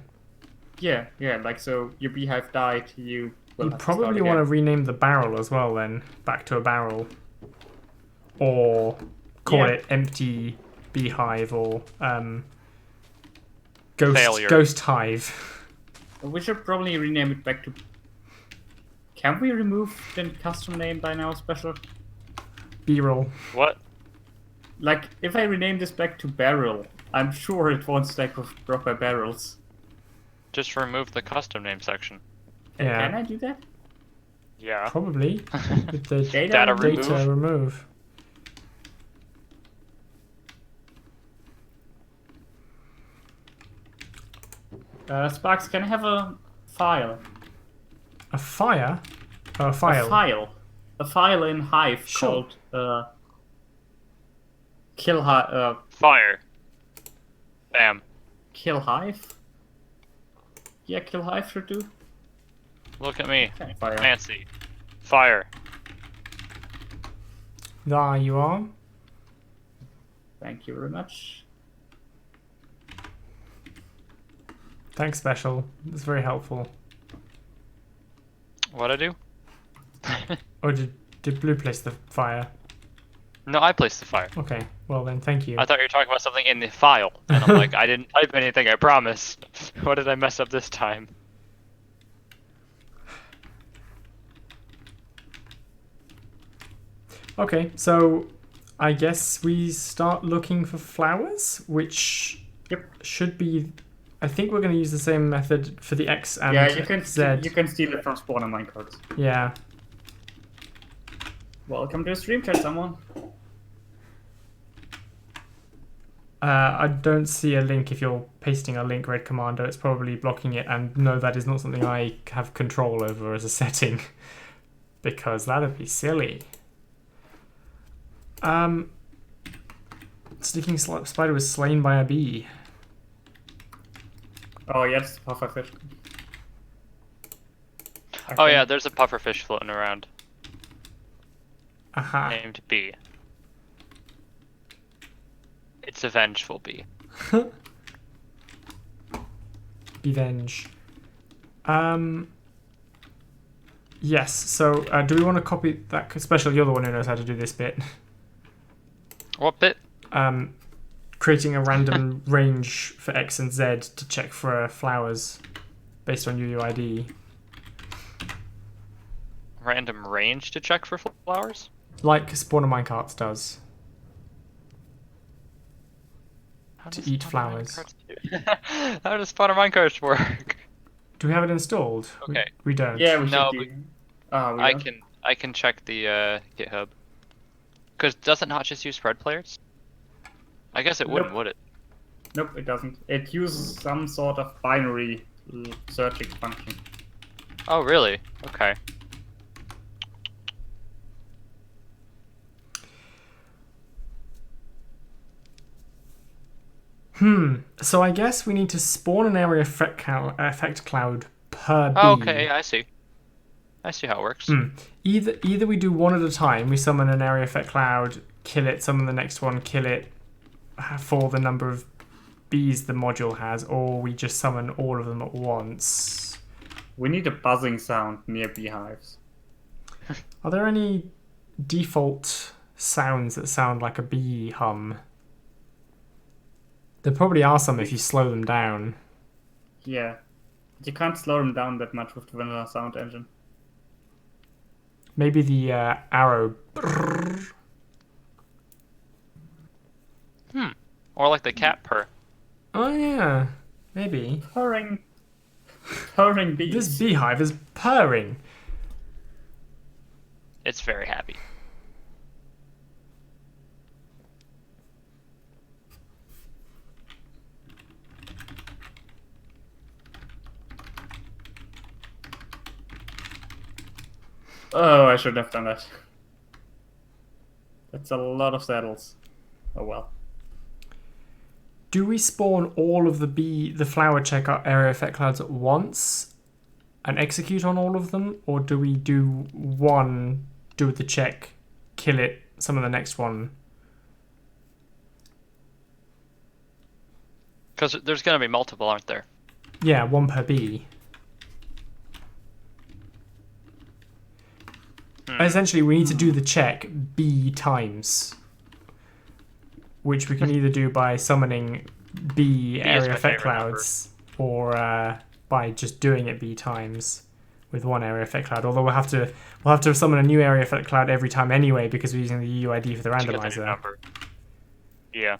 Yeah, like, so your beehive died, you will You have to probably start want to again. rename the barrel as well then, back to a barrel. Or call it empty beehive or Failure. ghost hive. We should probably rename it back to... Can we remove the custom name by now special? B-roll. What? Like, if I rename this back to barrel, I'm sure it won't stack with proper barrels. Just remove the custom name section. Yeah. Can I do that? Yeah. Probably. With the Data remove. remove. Sparks, can I have a file? A fire? Oh, a file. A file. A file in Hive Sure. called Kill Hive. Fire. Bam. Kill Hive? Yeah, Kill Hive should do. Look at me. Okay, fire. Fancy. Fire. There you are. Thank you very much. Thanks, Special. That's very helpful. What'd I do? Or did Blue place the fire? No, I placed the fire. Okay, well then, thank you. I thought you were talking about something in the file. And I'm like, I didn't type anything, I promise. What did I mess up this time? Okay, so I guess we start looking for flowers, which should be... I think we're going to use the same method for the X and Yeah, you can Z. you can steal it from spawner minecarts. Yeah. Welcome to the stream chat, someone. I don't see a link. If you're pasting a link, Red Commander, it's probably blocking it, and no, that is not something I have control over as a setting, because that'd be silly. Sticking spider was slain by a bee. Oh, yeah, it's pufferfish. Oh yeah, there's a pufferfish floating around. Aha. Named B. It's a vengeful bee. Revenge. Yes, so do we want to copy that? Special, you're the one who knows how to do this bit. What bit? Creating a random range for X and Z to check for flowers based on UUID. Random range to check for flowers? Like Spawner Minecarts does. How To does eat spawner flowers. minecarts do- How does spawner minecarts work? Do we have it installed? Okay. We don't. Yeah, we No, should do. Oh, we I don't? I can check the GitHub. Because does it not just use spread players? I guess it wouldn't, Nope. would it? Nope, it doesn't. It uses some sort of binary searching function. Oh really? Okay. So I guess we need to spawn an area effect cloud per bee. Oh, okay, I see. I see how it works. Either we do one at a time. We summon an area effect cloud, kill it, summon the next one, kill it for the number of bees the module has, or we just summon all of them at once. We need a buzzing sound near beehives. Are there any default sounds that sound like a bee hum? There probably are some if you slow them down. Yeah. You can't slow them down that much with the vanilla sound engine. Maybe the arrow. Or like the cat purr. Oh yeah, maybe. Purring bees. This beehive is purring. It's very happy. Oh, I should have done that. That's a lot of saddles. Oh well. Do we spawn all of the flower check area effect clouds at once and execute on all of them, or do we do one, do the check, kill it, summon the next one? Because there's going to be multiple, aren't there? Yeah, one per bee. Essentially, we need to do the check B times, which we can either do by summoning B area effect clouds, or by just doing it B times with one area effect cloud. Although we'll have to summon a new area effect cloud every time anyway, because we're using the UUID for the randomizer. Yeah.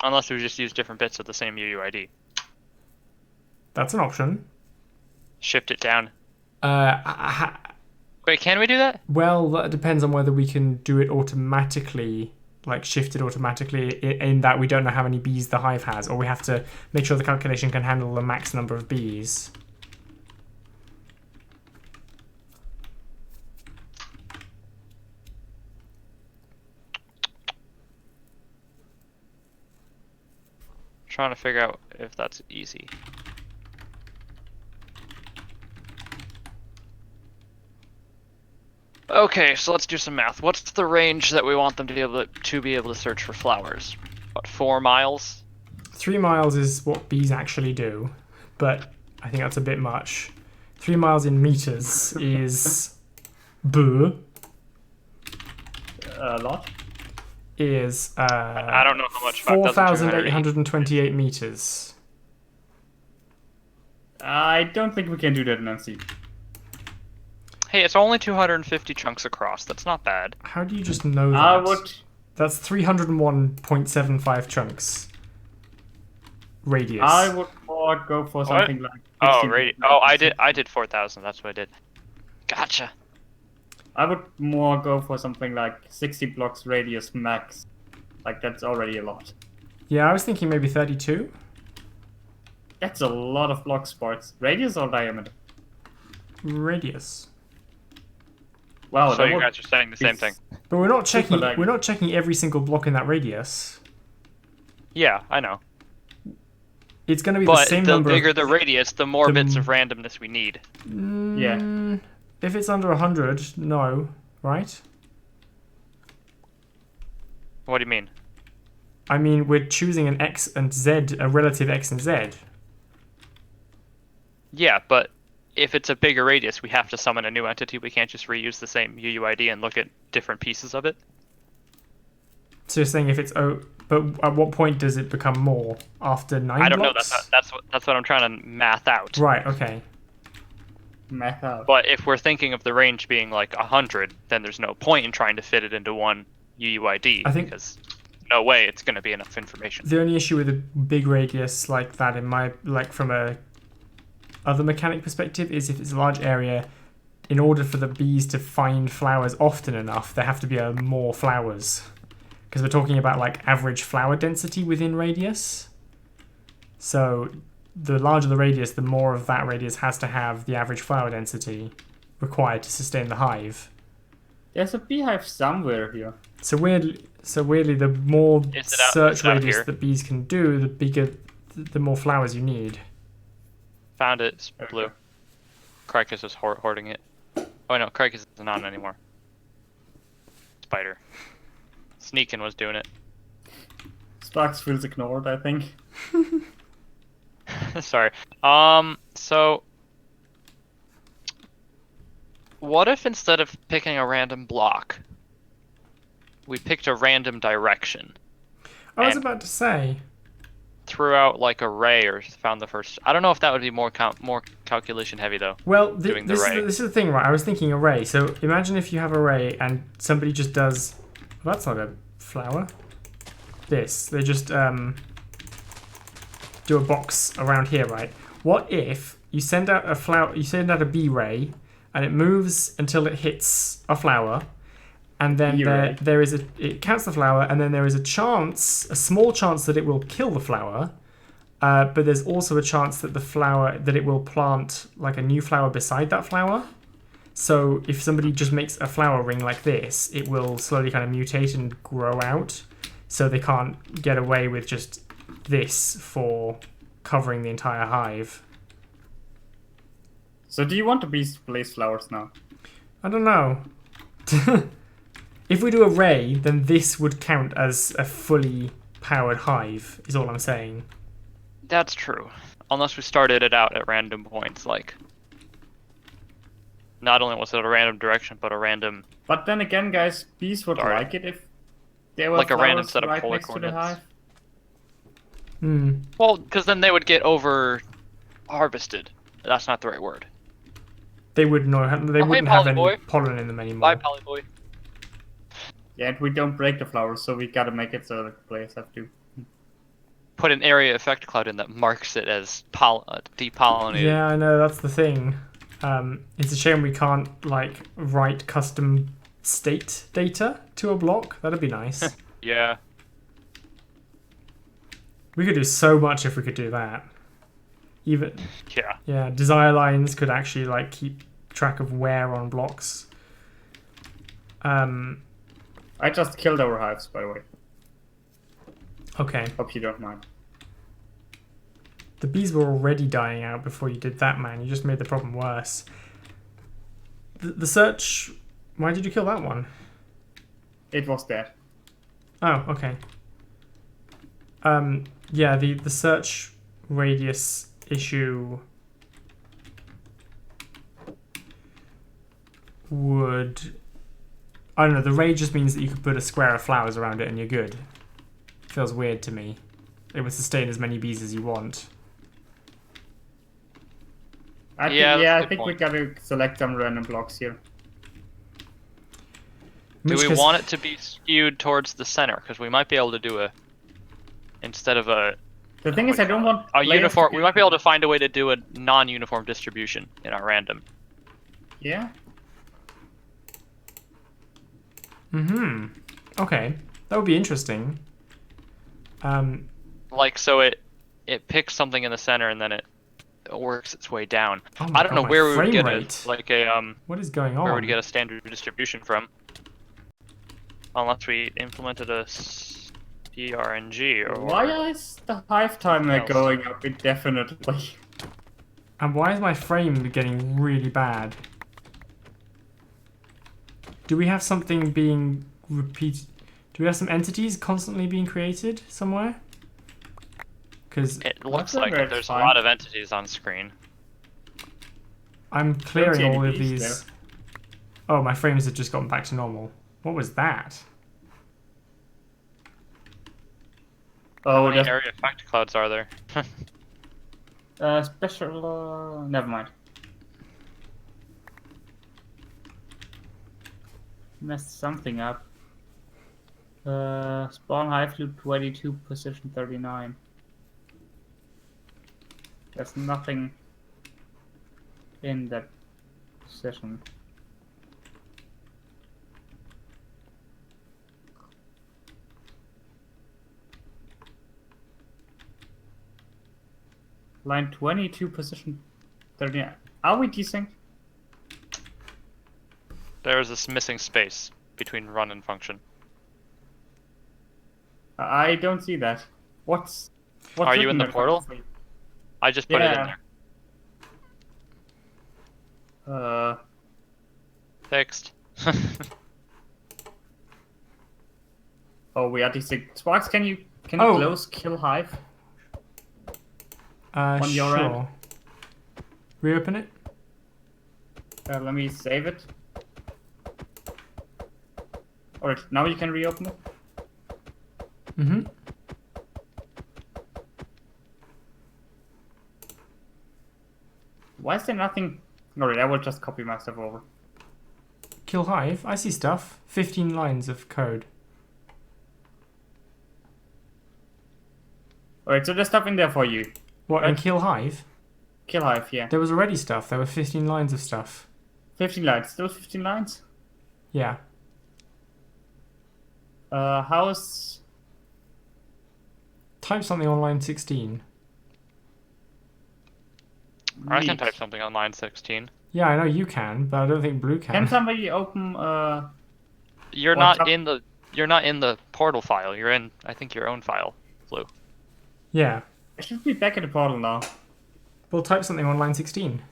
Unless we just use different bits of the same UUID. That's an option. Shift it down. Wait, can we do that? Well, that depends on whether we can do it automatically, like shift it automatically, in that we don't know how many bees the hive has, or we have to make sure the calculation can handle the max number of bees. Trying to figure out if that's easy. Okay, so let's do some math. What's the range that we want them to be able to search for flowers? What, 4 miles? 3 miles is what bees actually do, but I think that's a bit much. 3 miles in meters is a lot. Is I don't know how much. 4,828 meters. I don't think we can do that, Nancy. Hey, it's only 250 chunks across. That's not bad. How do you just know that? I would. That's 301.75 chunks. Radius. I would more go for something like. I did 4,000. That's what I did. Gotcha. I would more go for something like 60 blocks radius max. Like, that's already a lot. Yeah, I was thinking maybe 32. That's a lot of block spots. Radius or diameter? Radius. Wow. So you guys are saying the same thing. But we're not checking. We're not checking every single block in that radius. Yeah, I know. It's going to be the same number. But the bigger the radius, the more bits of randomness we need. Yeah. If it's under 100, no, right? What do you mean? I mean, we're choosing an X and Z, a relative X and Z. Yeah, but if it's a bigger radius, we have to summon a new entity. We can't just reuse the same UUID and look at different pieces of it. So you're saying if it's but at what point does it become more? After 9 blocks? I don't know. That's what I'm trying to math out. Right. Okay. Math out. But if we're thinking of the range being like 100, then there's no point in trying to fit it into one UUID. Because no way it's going to be enough information. The only issue with a big radius like that, from a other mechanic perspective, is if it's a large area, in order for the bees to find flowers often enough, there have to be more flowers. Because we're talking about like average flower density within radius. So the larger the radius, the more of that radius has to have the average flower density required to sustain the hive. There's a beehive somewhere here. So weirdly, the more Is search it out radius here? that bees can do, the more flowers you need. Found it. It's blue. Okay. Cricus is hoarding it. Oh no, Cricus isn't on anymore. Spider. Sneakin was doing it. Sparks feels ignored, I think. Sorry. So what if instead of picking a random block, we picked a random direction? I was And about to say. threw out like a ray or found the first. I don't know if that would be more calculation heavy though. Well, Doing the this ray. is the thing, right? I was thinking array. So imagine if you have array and somebody just does. Well, that's not a flower. This. They just do a box around here, right? What if you send out a flower? You send out a bee ray, and it moves until it hits a flower, and then there is it counts the flower, and then there is a small chance that it will kill the flower. But there's also a chance that it will plant like a new flower beside that flower. So if somebody just makes a flower ring like this, it will slowly kind of mutate and grow out. So they can't get away with just this for covering the entire hive. So do you want the bees to place flowers now? I don't know. If we do a ray, then this would count as a fully powered hive, is all I'm saying. That's true. Unless we started it out at random points, like not only was it a random direction, but a random But then again, guys, bees would Sorry. like it if there were Like a random flowers set of right polar next to the coordinates. hive. Well, because then they would get over harvested. That's not the right word. They wouldn't know. They Oh, hey, wouldn't have any Polyboy. pollen in them anymore. Bye, Polyboy. Yeah, and we don't break the flowers, so we gotta make it so the players have to. Put an area effect cloud in that marks it as depollinated. Yeah, I know, that's the thing. It's a shame we can't like write custom state data to a block. That'd be nice. Yeah. We could do so much if we could do that. Even Yeah. desire lines could actually like keep track of where on blocks. I just killed our hives, by the way. Okay. Hope you don't mind. The bees were already dying out before you did that, man. You just made the problem worse. The search... Why did you kill that one? It was dead. Oh, okay. Yeah, the search radius issue would... I don't know, the ray just means that you could put a square of flowers around it and you're good. Feels weird to me. It would sustain as many bees as you want. I think we gotta select some random blocks here. Do we want it to be skewed towards the center? Because we might be able to do a... Instead of a... The thing is, I don't want a players uniform... to We might be able to find a way to do a non-uniform distribution in our random. Yeah? Okay. That would be interesting. Like, so it picks something in the center and then it works its way down. Oh my I don't God, know my where we would frame get rate. What is going on? where would get a standard distribution from, unless we implemented a PRNG or Why is the hive timer else. going up indefinitely? And why is my frame getting really bad? Do we have something being repeated? Do we have some entities constantly being created somewhere? Because it looks That's like where it's there's fine. a lot of entities on screen. I'm clearing see any all of bees these. Oh, my frames have just gotten back to normal. What was that? How Oh, many that's area effect clouds are there? special. Never mind. Messed something up. Spawn hive loop 22, position 39. There's nothing in that position. Line 22, position 39. Are we desynced? There's this missing space between run and function. I don't see that. What's Are you written in the there portal? for you? I just put it in Yeah. there. Fixed. Oh, we are dissing. Sparks, can you Oh. close Kill Hive on your end? Sure. Reopen it. Let me save it. Alright, now you can reopen it. Mm-hmm. Why is there nothing? Alright, I will just copy my stuff over. Kill Hive. I see stuff. 15 lines of code. Alright, so there's stuff in there for you. What, in Right. Kill Hive? Kill Hive, yeah. There was already stuff. There were 15 lines of stuff. 15 lines. Still 15 lines? Yeah. How's... Type something on line 16. I can Neat. type something on line 16. Yeah, I know you can, but I don't think Blue can. Can somebody open... You're What's not up? in the. You're not in the portal file. You're in, I think, your own file, Blue. Yeah. I should be back at the portal now. We'll type something on line 16.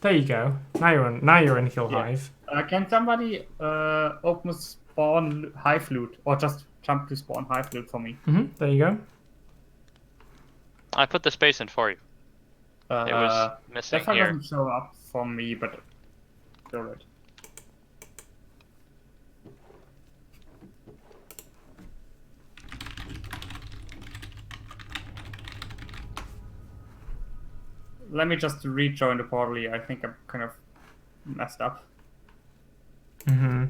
There you go. Now you're in Kill Yeah. Hive. Can somebody open spawn Hive loot? Or just jump to spawn Hive loot for me? Mm-hmm. There you go. I put the space in for you. It was missing that file here. doesn't show up for me, but... Alright. Let me just rejoin the portal here. I think I'm kind of messed up. Mm-hmm.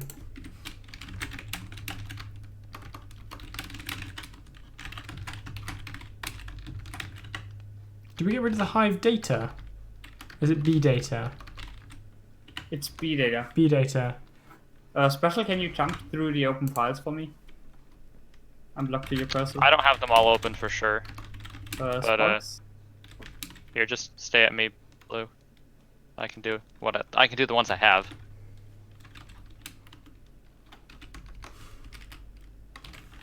Did we get rid of the Hive data? Is it B data? It's B data. B data. Special, can you jump through the open files for me? Unblock to your cursor. I don't have them all open for sure. Sparks? Here, just stay at me, Blue. I can do I can do the ones I have.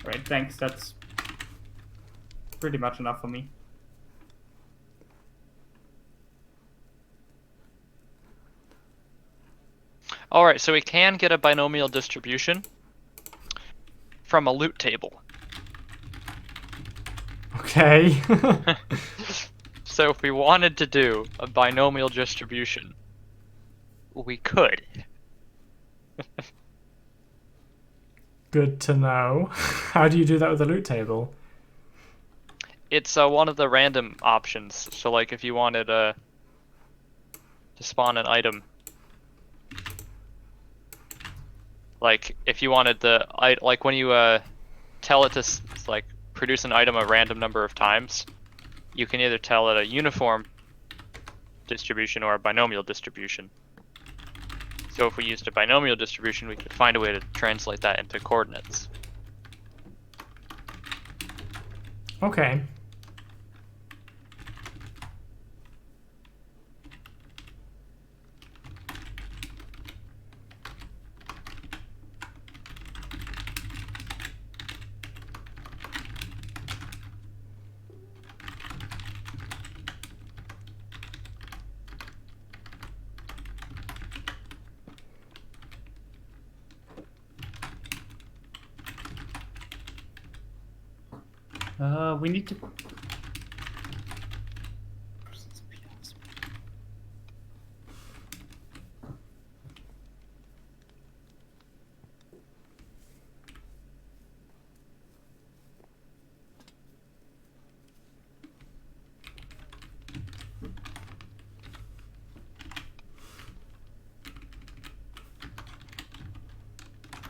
Right, thanks. That's pretty much enough for me. Alright, so we can get a binomial distribution from a loot table. Okay. So if we wanted to do a binomial distribution, we could. Good to know. How do you do that with a loot table? It's one of the random options. So like if you wanted to spawn an item, like if you wanted like when you tell it to like produce an item a random number of times, you can either tell it a uniform distribution or a binomial distribution. So if we used a binomial distribution, we could find a way to translate that into coordinates. Okay. We need to...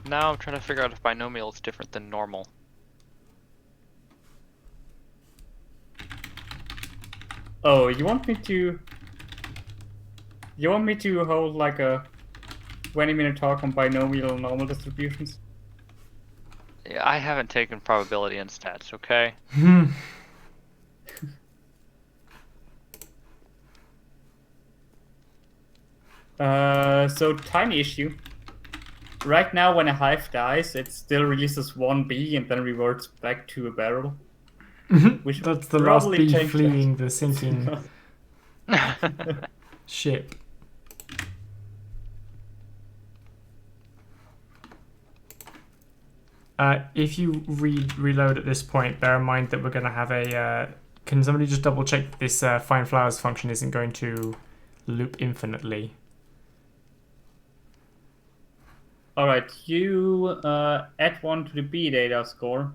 Now I'm trying to figure out if binomial is different than normal. Oh, you want me to... You want me to hold like a 20-minute talk on binomial normal distributions? Yeah, I haven't taken probability and stats, okay? So tiny issue. right now when a hive dies, it still releases one bee and then reverts back to a barrel. We should That's the last probably bee change fleeing that. the sinking ship. If you reload at this point, bear in mind that we're going to have a... can somebody just double check that this find flowers function isn't going to loop infinitely? Alright, you add one to the bee data score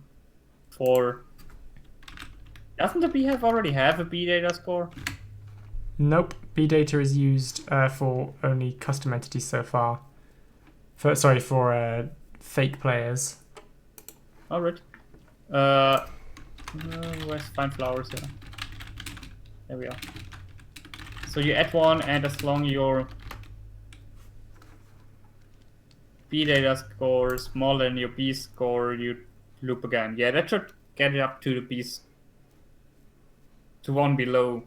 for... Doesn't the bee already have a bee data score? Nope. B data is used for only custom entities so far. For fake players. Alright. Where's find flowers here? There we are. So you add one, and as long as your B data score is smaller than your B score, you loop again. Yeah, that should get it up to the B's, to one below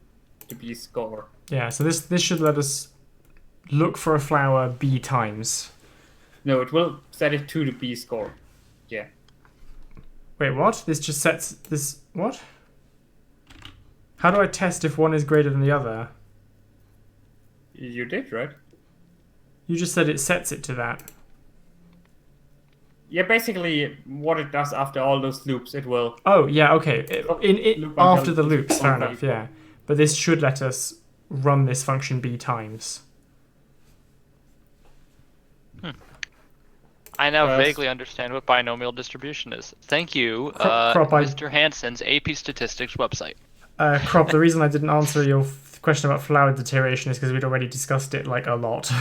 the B score. Yeah, so this should let us look for a flower B times. No, it will set it to the B score. Yeah. Wait, what? This just sets this... What? How do I test if one is greater than the other? You did, right? You just said it sets it to that. Yeah, basically what it does after all those loops, it will... Oh, yeah, okay. Loop After the until loops, it's fair on enough, B. yeah. But this should let us run this function B times. I now Yes. vaguely understand what binomial distribution is. Thank you, Crop, Mr. Hansen's AP Statistics website. Crop, the reason I didn't answer your question about flower deterioration is because we'd already discussed it, like, a lot.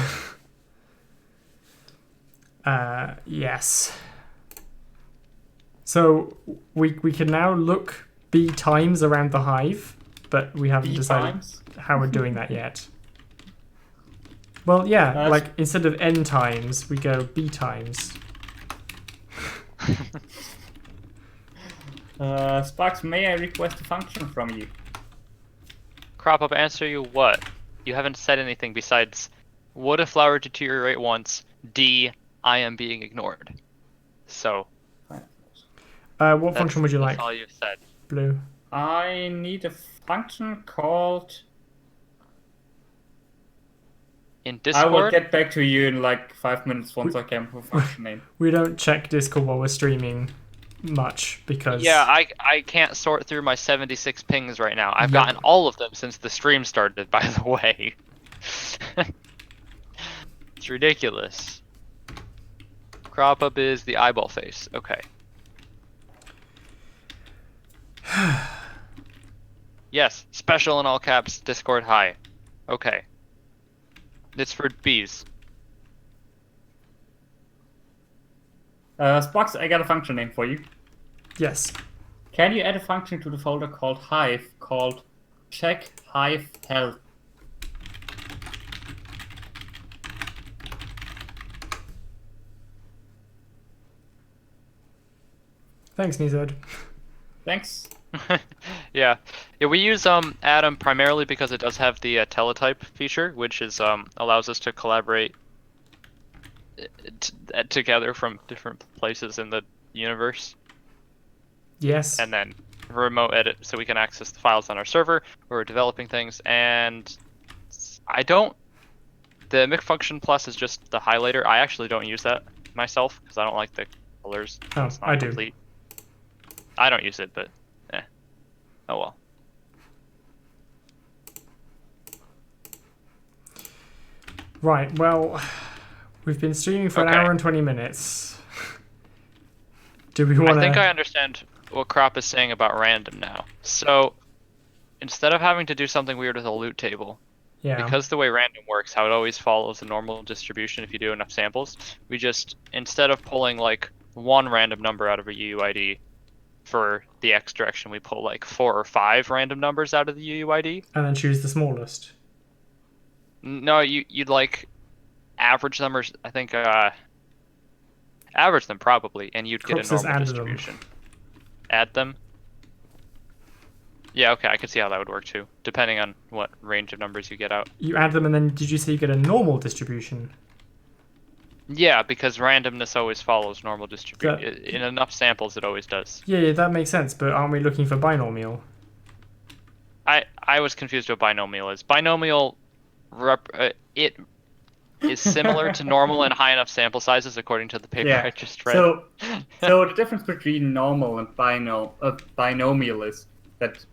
Yes. So, we can now look B times around the hive, but we haven't B decided times? how we're doing that yet. Well, yeah, like, instead of N times, we go B times. Sparks, may I request a function from you? Crop up, answer you what? You haven't said anything besides, would a flower deteriorate once? D, I am being ignored. So, What function would you like, that's all you've said. Blue? I need a function called... In I will Discord? get back to you in like 5 minutes once I come up with a function name. We don't check Discord while we're streaming much, because... Yeah, I can't sort through my 76 pings right now. I've Yep. gotten all of them since the stream started, by the way. It's ridiculous. Crop up is the eyeball face. Okay. Yes, special in all caps, Discord hi. Okay. It's for bees. Sparks, I got a function name for you. Yes. Can you add a function to the folder called hive called check hive health? Thanks, Nizod. Thanks. Yeah, we use Atom primarily because it does have the teletype feature, which is allows us to collaborate together from different places in the universe, Yes. and then remote edit so we can access the files on our server where we're developing things. And the Mic function plus is just the highlighter. I actually don't use that myself because I don't like the colors. Oh, It's not I do. complete. I don't use it, but oh well. Right, well, we've been streaming for an Okay. hour and 20 minutes. Do we want to... I think I understand what Crop is saying about random now. So, instead of having to do something weird with a loot table, Yeah. because the way random works, how it always follows a normal distribution if you do enough samples, we just, instead of pulling like one random number out of a UUID for the X direction, we pull like 4 or 5 random numbers out of the UUID. And then choose the smallest. No, you'd like average numbers, I think, average them probably, and you'd get Crop a says normal add them. distribution. Add them? Yeah, okay, I could see how that would work too, depending on what range of numbers you get out. You add them, and then did you say you get a normal distribution? Yeah, because randomness always follows normal distribution. That- In enough samples, it always does. Yeah, that makes sense. But aren't we looking for binomial? I was confused what binomial is. Binomial, it is similar to normal and high enough sample sizes according to the paper I Yeah. just read. So the difference between normal and binomial is that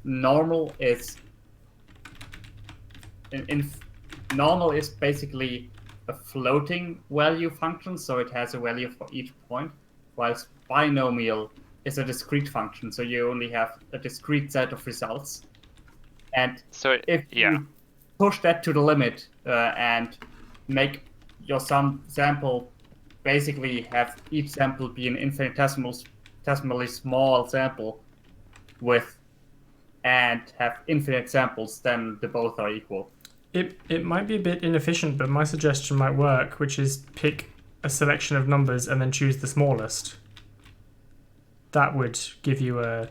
normal is normal is basically a floating value function, so it has a value for each point, whilst binomial is a discrete function, so you only have a discrete set of results. And so if you push that to the limit and make your sample basically have each sample be an infinitesimally small sample and have infinite samples, then the both are equal. It might be a bit inefficient, but my suggestion might work, which is pick a selection of numbers and then choose the smallest. That would give you a...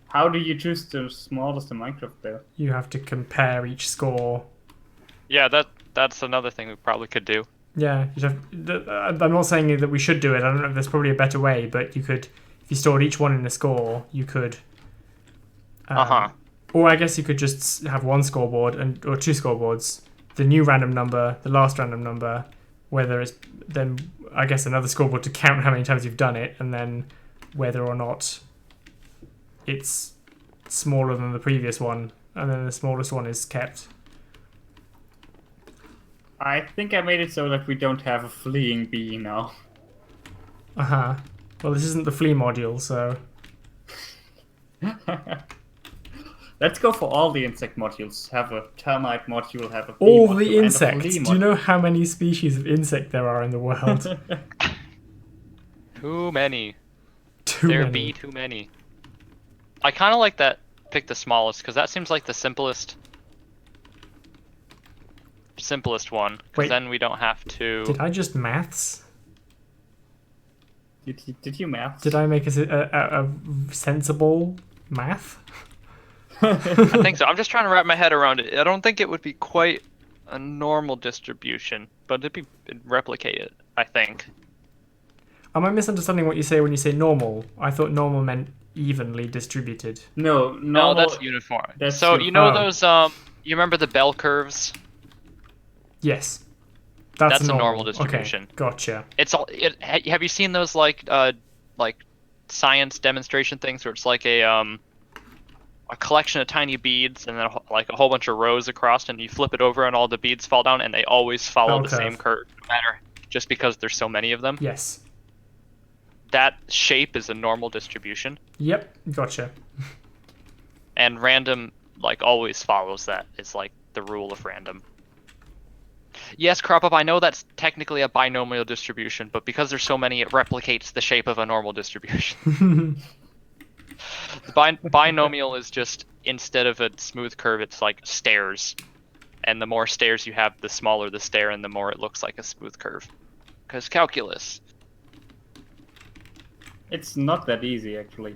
How do you choose the smallest in Minecraft there? You have to compare each score. Yeah, that's another thing we probably could do. Yeah, I'm not saying that we should do it. I don't know if there's probably a better way, but you could, if you stored each one in a score, you could... Or I guess you could just have one scoreboard or two scoreboards. The new random number, the last random number, whether it's then I guess another scoreboard to count how many times you've done it, and then whether or not it's smaller than the previous one, and then the smallest one is kept. I think I made it so that we don't have a fleeing bee now. Well, this isn't the flea module, so... Let's go for all the insect modules. Have a termite module, have a bee all module, the and insects. a flea Do you know how many species of insect there are in the world? Too many. There be too many. I kind of like that. Pick the smallest because that seems like the simplest one. Because then we don't have to. Did I just maths? Did you math? Did I make a sensible math? I think so. I'm just trying to wrap my head around it. I don't think it would be quite a normal distribution, but it'd replicate it, I think. Am I misunderstanding what you say when you say normal? I thought normal meant evenly distributed. No, that's uniform. That's you know those you remember the bell curves? Yes. That's a normal distribution. Okay, gotcha. Have you seen those like science demonstration things where it's like a collection of tiny beads and then like a whole bunch of rows across, and you flip it over and all the beads fall down and they always follow the same curve, no matter, just because there's so many of them? Yes. That shape is a normal distribution. Yep, gotcha. And random like always follows that. It's like the rule of random. Yes, Crop Up, I know that's technically a binomial distribution, but because there's so many, it replicates the shape of a normal distribution. The binomial is just, instead of a smooth curve, it's like stairs. And the more stairs you have, the smaller the stair, and the more it looks like a smooth curve. Because calculus. It's not that easy, actually.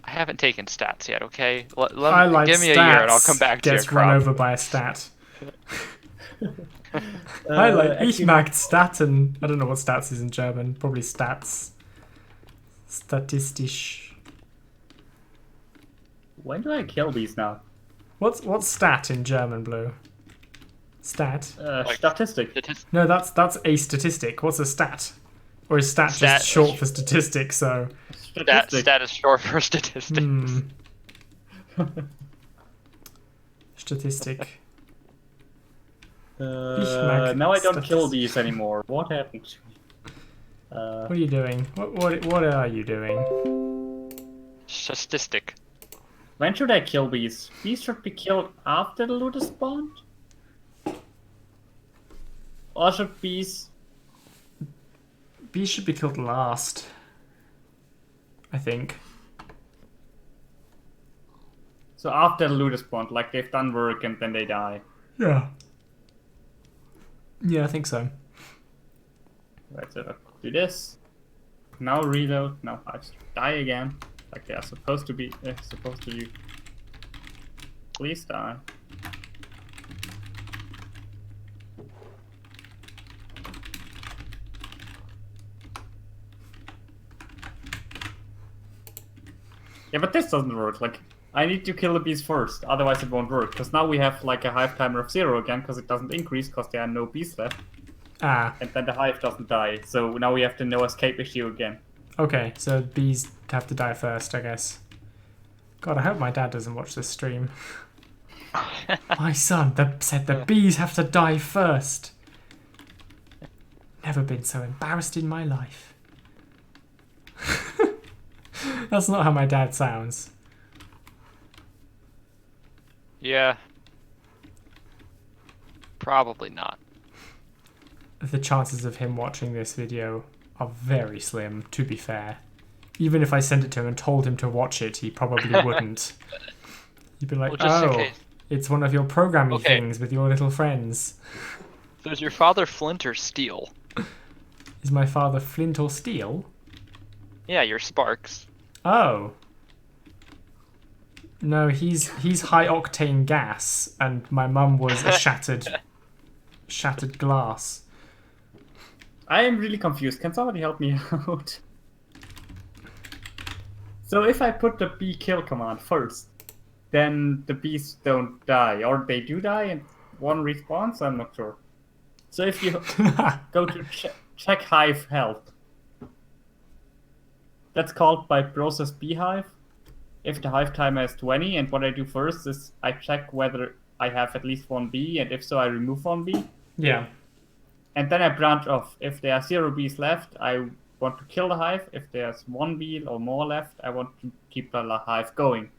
I haven't taken stats yet, okay? Give me a year and I'll come back to your Gets run over by a stat. Ich mag Staten. I don't know what stats is in German. Probably stats. Statistisch. When do I kill these now? What's stat in German, Blue? Stat? Statistic. No, that's a statistic. What's a stat? Or is stat just short for statistic, so... Stat is short for statistics. Statistic. Now I don't kill these anymore. What happened to me? What are you doing? What are you doing? Statistic. When should I kill these? These should be killed after the looter spawned? Or should bees... Bees should be killed last. I think. So after the looter spawned, like they've done work and then they die. Yeah. Yeah, I think so. Right, so do this. Now reload. Now I die again, like they are supposed to be. Please die. Yeah, but this doesn't work. Like, I need to kill the bees first, otherwise it won't work. Because now we have like a hive timer of 0 again, because it doesn't increase because there are no bees left. Ah, And then the hive doesn't die. So now we have the no escape issue again. okay, so bees have to die first, I guess. God, I hope my dad doesn't watch this stream. My son said the bees have to die first. Never been so embarrassed in my life. That's not how my dad sounds. Yeah. Probably not. The chances of him watching this video are very slim, to be fair. Even if I sent it to him and told him to watch it, he probably wouldn't. He'd be like, Well, just in oh, case. it's one of your programming Okay. things with your little friends. So is your father Flint or Steel? Is my father flint or steel? Yeah, your Sparks. Oh. No, he's high octane gas, and my mum was a shattered glass. I am really confused. Can somebody help me out? So if I put the bee kill command first, then the bees don't die, or they do die and one respawns? I'm not sure. So if you go to check hive health, that's called by process beehive. If the hive timer is 20, and what I do first is I check whether I have at least one bee, and if so, I remove one bee. Yeah. And then I branch off. If there are 0 bees left, I want to kill the hive. If there's 1 bee or more left, I want to keep the hive going.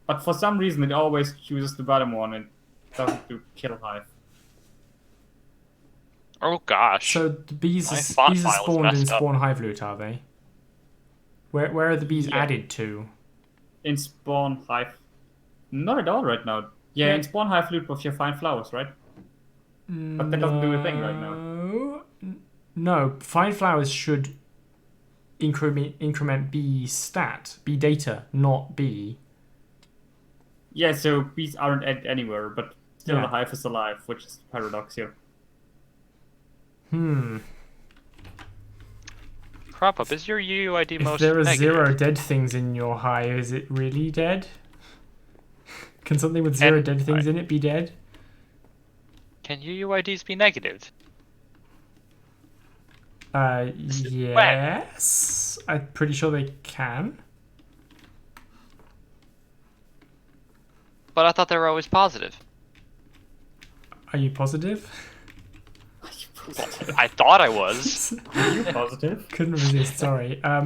But for some reason, it always chooses the bottom one and doesn't do kill hive. Oh gosh. So the bees My are, font bees are file is spawned in messed up. spawn hive loot, are they? Where are the bees Yeah. added to? In spawn hive, not at all right now. Yeah, in spawn hive loot with your fine flowers, right? But that doesn't do a thing right now. No, fine flowers should increment bee stat, bee data, not bee. Yeah, so bees aren't added anywhere, but still Yeah. the hive is alive, which is the paradox here. Crop up. Is your UUID If most there are negative? 0 dead things in your hive, is it really dead? Can something with 0 And dead things in it be dead? Can UUIDs be negative? Yes. I'm pretty sure they can. But I thought they were always positive. Are you positive? I thought I was. Are you positive? Couldn't resist, sorry. I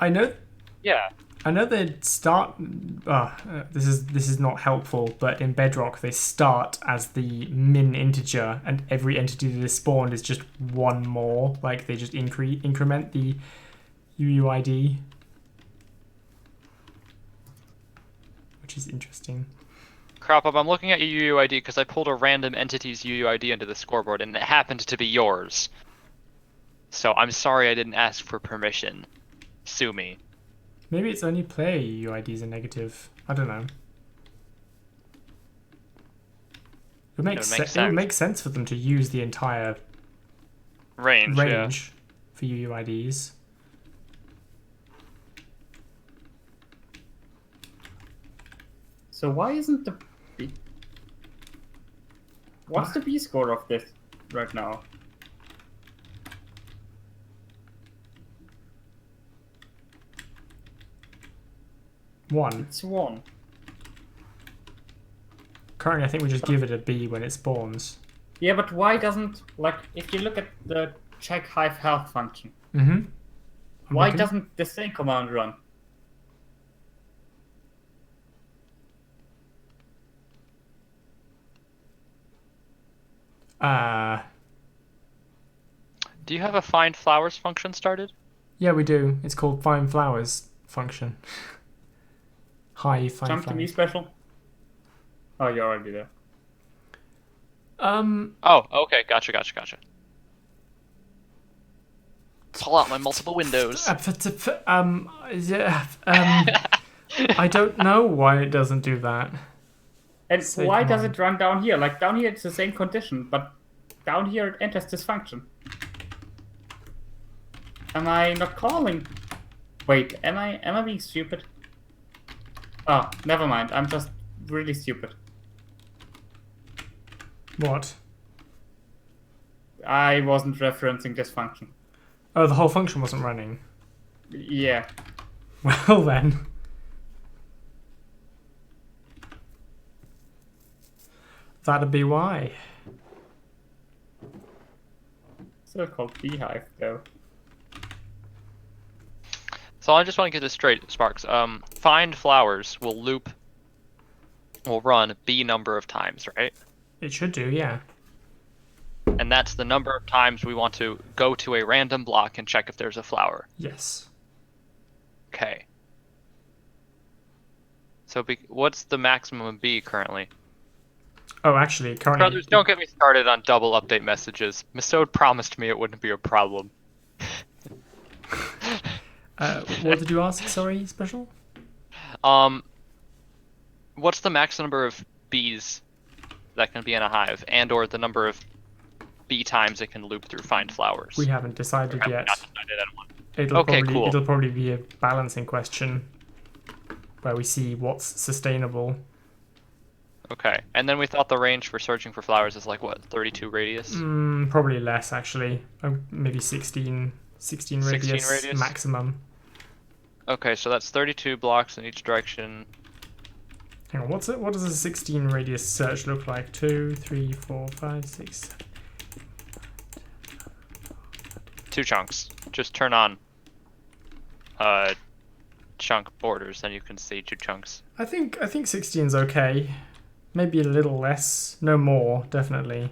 know Yeah. they start. This is not helpful, but in Bedrock they start as the min integer, and every entity that is spawned is just one more. Like they just increment the UUID, which is interesting. Crop up. I'm looking at your UUID because I pulled a random entity's UUID into the scoreboard, and it happened to be yours. So I'm sorry I didn't ask for permission. Sue me. Maybe it's only player UUIDs are negative. I don't know. It would make sense for them to use the entire Range. Yeah. for UUIDs. So why isn't the B... What's the B score of this right now? One. It's 1. Currently, I think we just give it a B when it spawns. Yeah, but why doesn't, like, if you look at the check hive health function, why doesn't the same command run? Do you have a find flowers function started? Yeah, we do. It's called find flowers function. Hi, find Jump to me flowers. special? Oh, you're already there. Oh, okay. Gotcha. Pull out my multiple windows. I don't know why it doesn't do that. And Save why does mine. it run down here? Like down here it's the same condition, but down here it enters this function. Am I not calling? Wait, am I being stupid? Oh, never mind. I'm just really stupid. What? I wasn't referencing this function. Oh, the whole function wasn't running. Yeah. Well then. That'd be why. Still called beehive though. So I just want to get this straight, Sparks. Find flowers will run B number of times, right? It should do, yeah. And that's the number of times we want to go to a random block and check if there's a flower. Yes. Okay. So what's the maximum B currently? Oh, actually, currently... Brothers, don't get me started on double update messages. Misode promised me it wouldn't be a problem. What did you ask? Sorry, Special? What's the max number of bees that can be in a hive, and/or the number of bee times it can loop through find flowers? We haven't decided Or have yet. not decided anyone. It'll Cool. It'll probably be a balancing question where we see what's sustainable. Okay, and then we thought the range for searching for flowers is like what, 32 radius? Probably less actually. Maybe 16 radius, radius? maximum. Okay, so that's 32 blocks in each direction. Hang on, what does a 16 radius search look like? 2, 3, 4, 5, 6, 7. 2 chunks. Just turn on chunk borders, then you can see 2 chunks. I think 16's okay. Maybe a little less. No more, definitely.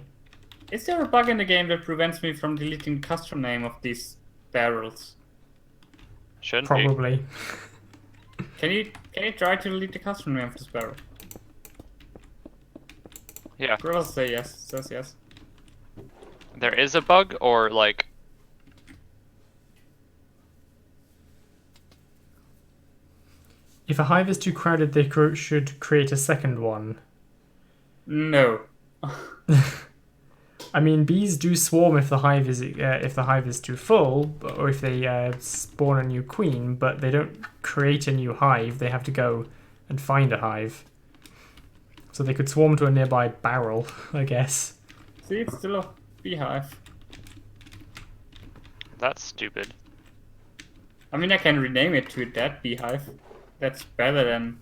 Is there a bug in the game that prevents me from deleting the custom name of these barrels? Shouldn't be. Probably. Can you try to delete the custom name of this barrel? Yeah. Girls say yes. Says yes. There is a bug, or like... If a hive is too crowded, they should create a second one. No. I mean, bees do swarm if the hive is too full, or if they spawn a new queen, but they don't create a new hive. They have to go and find a hive. So they could swarm to a nearby barrel, I guess. See, it's still a beehive. That's stupid. I mean, I can rename it to that beehive. That's better than...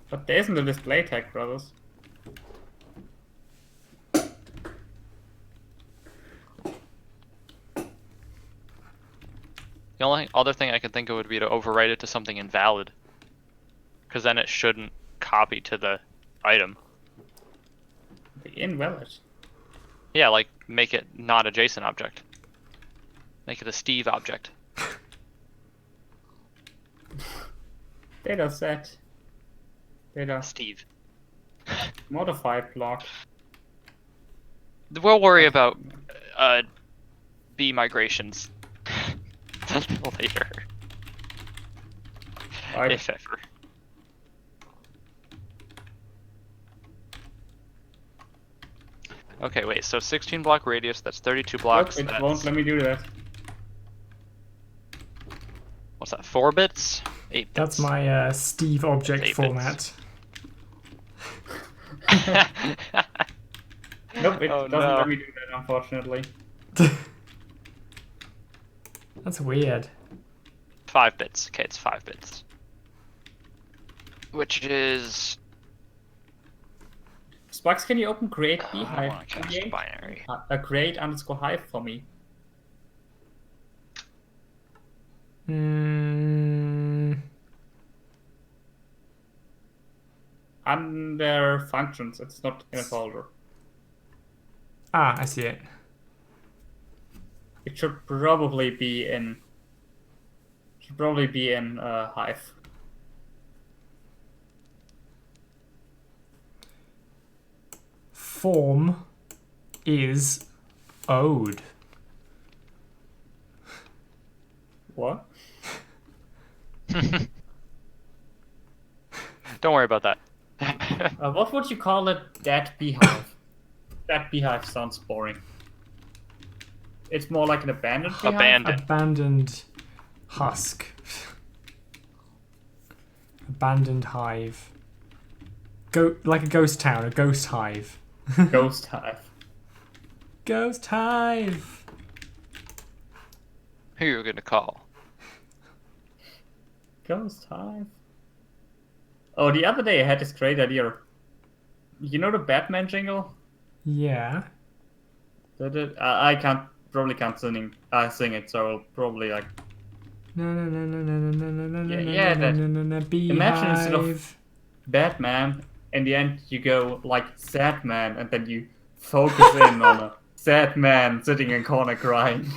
But there isn't a display tag, brothers. The only other thing I could think of would be to overwrite it to something invalid. Because then it shouldn't copy to the item. The invalid. Yeah, like make it not a JSON object. Make it a Steve object. Data set. Data Steve. modify block. We'll worry about B migrations later. Right. If ever. Okay, wait, so 16 block radius, that's 32 blocks. Nope, it That's, won't let me do that. what's that, 4 bits? 8 bits. That's my Steve object 8 bits. format. Nope, it Oh, doesn't no. let me do that, unfortunately. That's weird. 5 bits. Okay, it's 5 bits. Which is... Sparks, can you open create I beehive? want to cast create? binary. Create underscore hive for me. Under functions, it's not in a folder. Ah, I see it. It should probably be in. Hive. Form is ode. What? Don't worry about that. What would you call it? That beehive. That beehive sounds boring. It's more like an abandoned beehive. Abandoned. Abandoned husk. Abandoned hive. Like a ghost town, a ghost hive. Ghost hive. Ghost hive. Who you gonna call? Ghost hive. Oh, the other day I had this great idea. You know the Batman jingle? Yeah. I probably can't sing it, so I'll probably like. No, no, no, no, no, no, no, no, no, Yeah, no, that. no, no, no, Imagine instead of beehive. Batman, in the end you go like sad man, and then you focus in on a sad man sitting in a corner crying.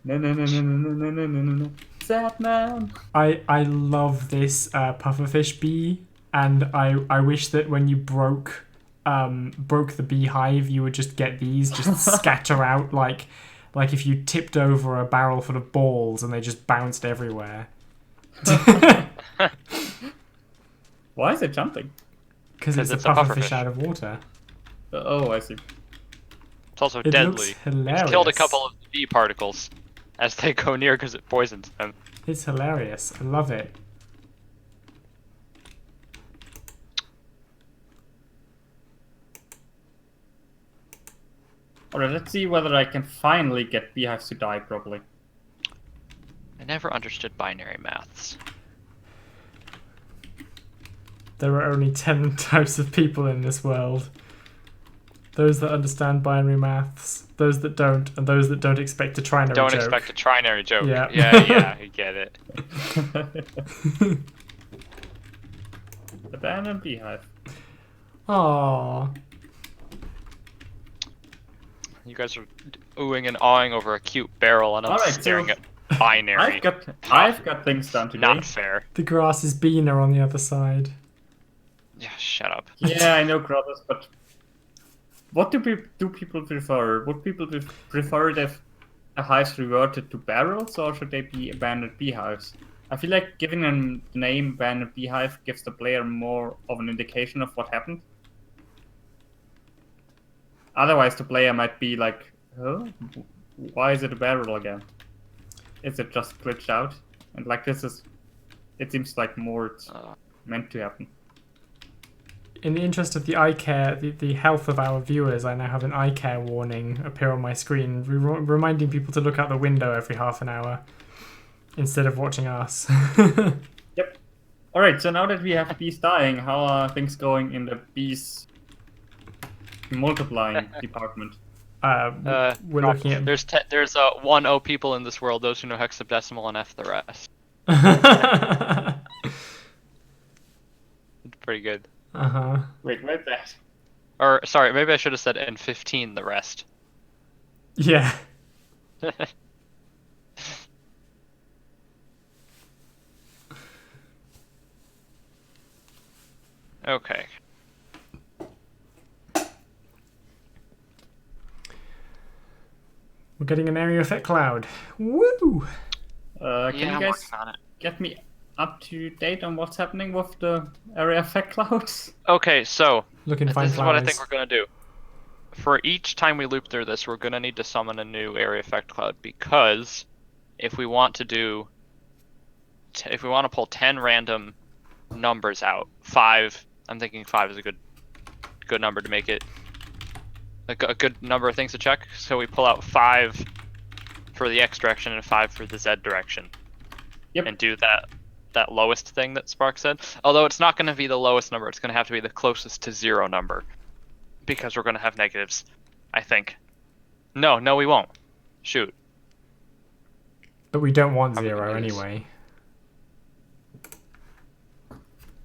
No, no, no, no, no, no, no, no, no, no. Sad man. I love this pufferfish bee, and I wish that when you broke the beehive, you would just get these just scatter out like if you tipped over a barrel full of balls and they just bounced everywhere. Why is it jumping? Because it's a pufferfish out of water. Oh, I see. It's also It deadly. looks hilarious. It's killed a couple of bee particles as they go near because it poisons them. It's hilarious. I love it. Alright, let's see whether I can finally get beehives to die properly. I never understood binary maths. There are only 10 types of people in this world. Those that understand binary maths, those that don't, and those that don't expect a trinary Don't joke. expect a trinary joke. Yeah. Yeah, I get it. Abandoned beehive. Aww. You guys are oohing and awing over a cute barrel, and I'm Alright, staring so at binary. I've got things done today. Not fair. The grass is greener on the other side. Yeah, shut up. Yeah, I know, Crothers, but what do people prefer? Would people prefer it if a hives reverted to barrels, or should they be abandoned beehives? I feel like giving them the name abandoned beehive gives the player more of an indication of what happened. Otherwise, the player might be like, "Huh? Why is it a barrel again? Is it just glitched out?" And like this is, it seems like more it's meant to happen. In the interest of the eye care, the health of our viewers, I now have an eye care warning appear on my screen, reminding people to look out the window every half an hour instead of watching us. Yep. Alright, so now that we have bees dying, how are things going in the bees multiplying department? We're looking at... There's 1 people in this world, those who know hexadecimal, and F the rest. It's pretty good. Uh-huh. Wait, where's that? Or, sorry, maybe I should have said N15 the rest. Yeah. Okay. We're getting an area effect cloud. Woo! Can you I'm guys working on it. get me up to date on what's happening with the area effect clouds? Okay, so Look and this find is what I flowers. think we're gonna do. For each time we loop through this, we're gonna need to summon a new area effect cloud, because if we want to pull 10 random numbers out, 5. I'm thinking 5 is a good number to make it a good number of things to check. So we pull out 5 for the X direction and 5 for the Z direction. Yep. And do that lowest thing that Spark said. Although it's not going to be the lowest number, it's going to have to be the closest to 0 number, because we're going to have negatives, I think. No, we won't. Shoot. But we don't want How we 0 can do this. anyway.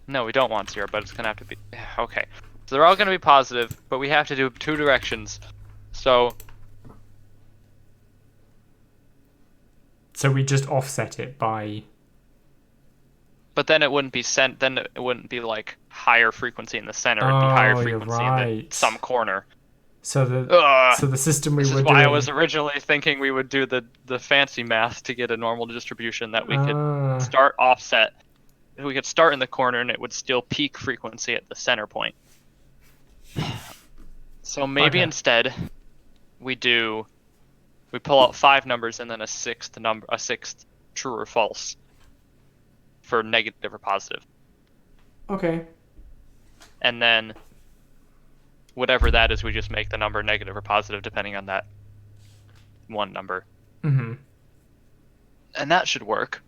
No, we don't want 0, but it's going to have to be... Okay. So they're all going to be positive, but we have to do 2 directions. So we just offset it by... But then it wouldn't be then it wouldn't be like higher frequency in the center, it'd be higher Oh, you're frequency in right. some corner. So the system we This were is doing. why I was originally thinking we would do the fancy math to get a normal distribution that we could start offset. We could start in the corner and it would still peak frequency at the center point. So maybe instead we pull out 5 numbers and then a sixth true or false for negative or positive. Okay. And then whatever that is, we just make the number negative or positive depending on that one number. Mm-hmm. And that should work.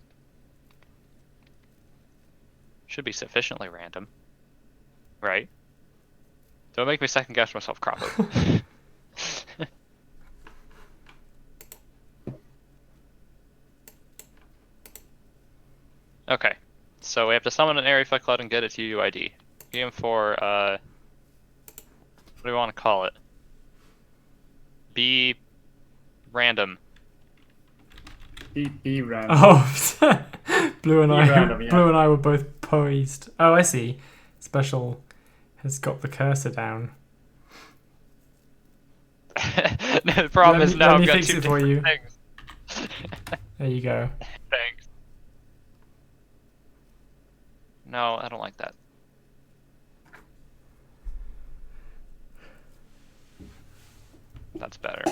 Should be sufficiently random. Right? Don't make me second guess myself, Cropper. Okay. So we have to summon an area effect cloud and get its UUID. Game for what do we want to call it? Be random. Be random. Oh, Blue and random, yeah. Blue and I were both poised. Oh, I see. Special has got the cursor down. The problem is now let I've me got fix two it for you. things. There you go. Thanks. No, I don't like that. That's better.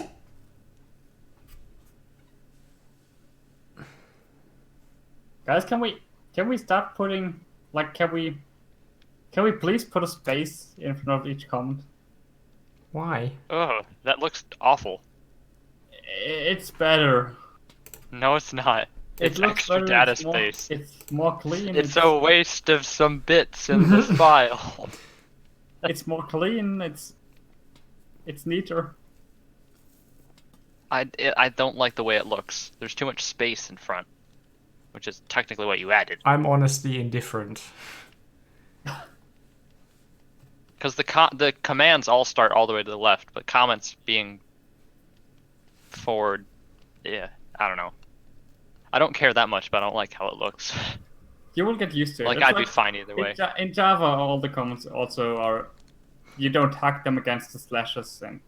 Guys, can we start putting, like, can we please put a space in front of each comment? Why? Oh, that looks awful. It's better. No, it's not. It's looks extra better, data it's more- space. It's more clean. It's a waste of some bits in this file. It's more clean. It's neater. I don't like the way it looks. There's too much space in front, which is technically what you added. I'm honestly indifferent. Because the commands all start all the way to the left, but comments being forward, yeah, I don't know. I don't care that much, but I don't like how it looks. You will get used to it. Like, It's I'd be fine either way. In Java, all the comments also are. You don't hack them against the slashes, and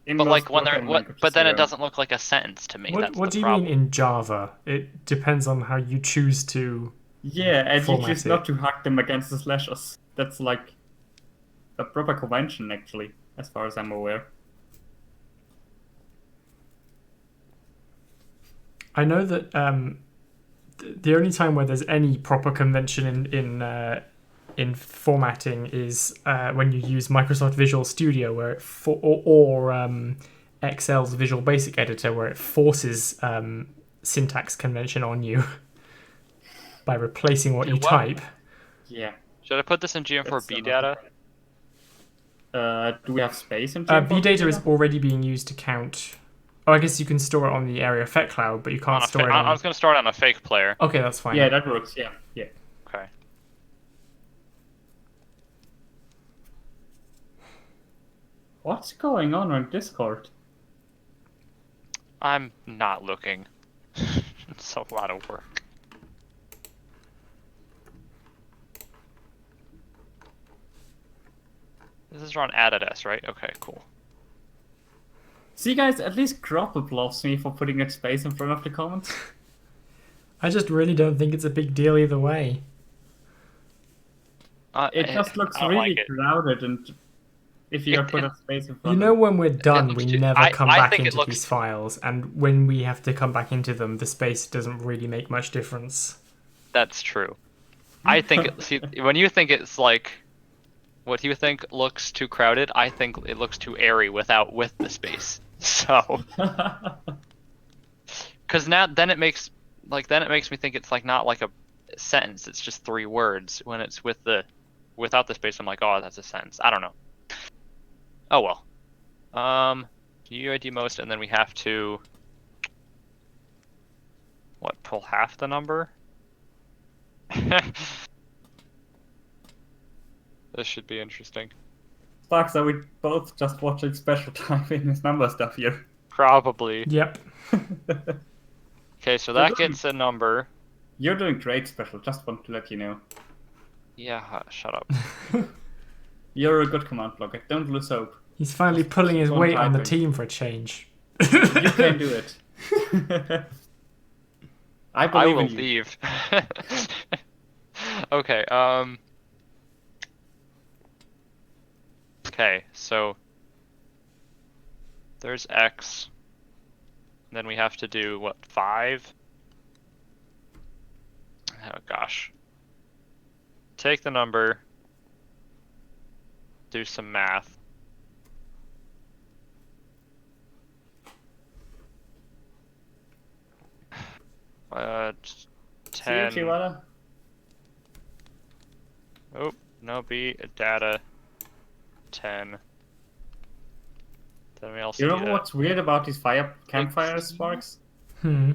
in But most like when they're programming languages, but then you it don't. doesn't look like a sentence to me. That's What the do you problem. mean in Java? It depends on how you choose to. Yeah, and you format choose it. not to hack them against the slashes. That's like a proper convention, actually, as far as I'm aware. I know that the only time where there's any proper convention in formatting is when you use Microsoft Visual Studio, where it or Excel's Visual Basic Editor, where it forces syntax convention on you by replacing what you type. Yeah. Should I put this in GM4B data? Do we have space in B data is already being used to count. Oh, I guess you can store it on the area effect cloud, but you can't store it on. I was going to start on a fake player. Okay, that's fine. Yeah, that works. Yeah, yeah. Okay. What's going on Discord? I'm not looking. It's a lot of work. This is run added S, right? Okay, cool. See, guys, at least Crop applauds me for putting a space in front of the comments. I just really don't think it's a big deal either way. It just looks I don't really like it. crowded, and if you put a space in front You know, when we're It done, looks we too- never come I back think it into looks- these files, and when we have to come back into them, the space doesn't really make much difference. That's true. I think see, when you think it's like what you think looks too crowded, I think it looks too airy with the space. So, because then it makes me think it's like not like a sentence. It's just 3 words. When it's without the space, I'm like, oh, that's a sentence. I don't know. Oh well. UID most, and then we have to pull half the number. This should be interesting. Sparks, are we both just watching special time in this number stuff here? Probably. Yep. Okay, so that gets a number. You're doing great, Special. Just want to let you know. Yeah, shut up. You're a good command blocker. Don't lose hope. He's finally pulling his keep on weight on the typing. team for a change. You can do it. I I believe will in you. leave. Okay, okay, so there's X. Then we have to do what, 5? Oh gosh. Take the number. Do some math. See you, 10. Chihuahua. Oh, no, B, data, 10. Then we also You need know what's weird about these campfire sparks? Hmm.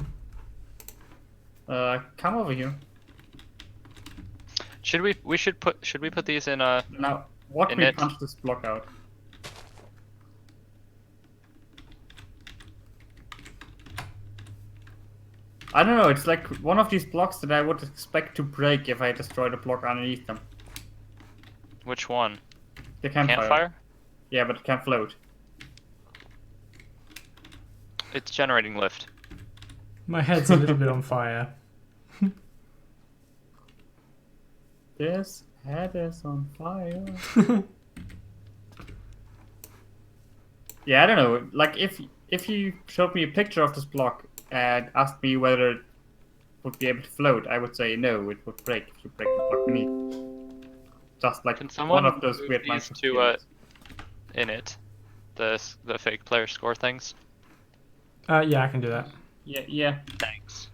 Come over here. Should we put these in Now, watch In me it. punch this block out. I don't know, it's like one of these blocks that I would expect to break if I destroy the block underneath them. which one? The campfire. Campfire? Yeah, but it can't float. It's generating lift. My head's a little bit on fire. This head is on fire. Yeah, I don't know. Like if you showed me a picture of this block and asked me whether it would be able to float, I would say no, it would break if you break the block beneath. Just like Can someone one of those move weird these Minecraft to games. in it? The fake player score things? Yeah, I can do that. Yeah. Thanks.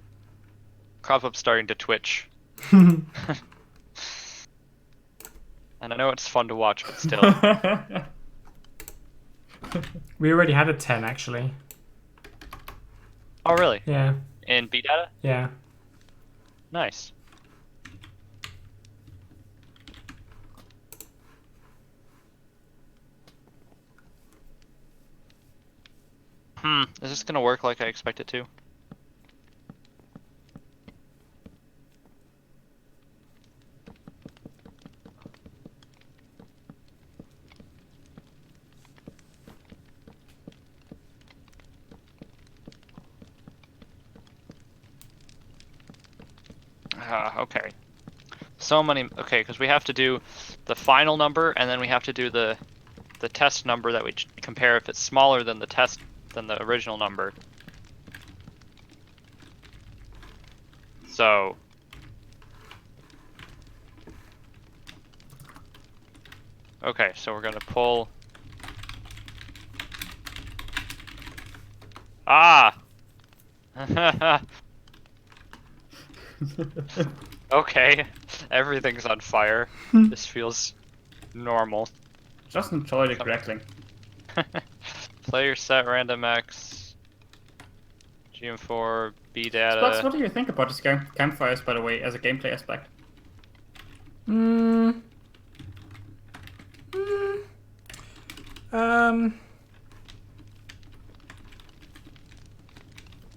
Crop up starting to twitch. And I know it's fun to watch, but still. We already had a 10 actually. Oh really? Yeah, In B data? yeah. Nice. Is this gonna work like I expect it to? Okay. So many. Okay, because we have to do the final number, and then we have to do the test number that we compare if it's smaller than the original number. So. Okay, so we're gonna pull. Ah. Okay, everything's on fire. This feels normal. Just enjoy the crackling. Player set random X. GM4 B Spox, data. what do you think about these campfires, by the way, as a gameplay aspect?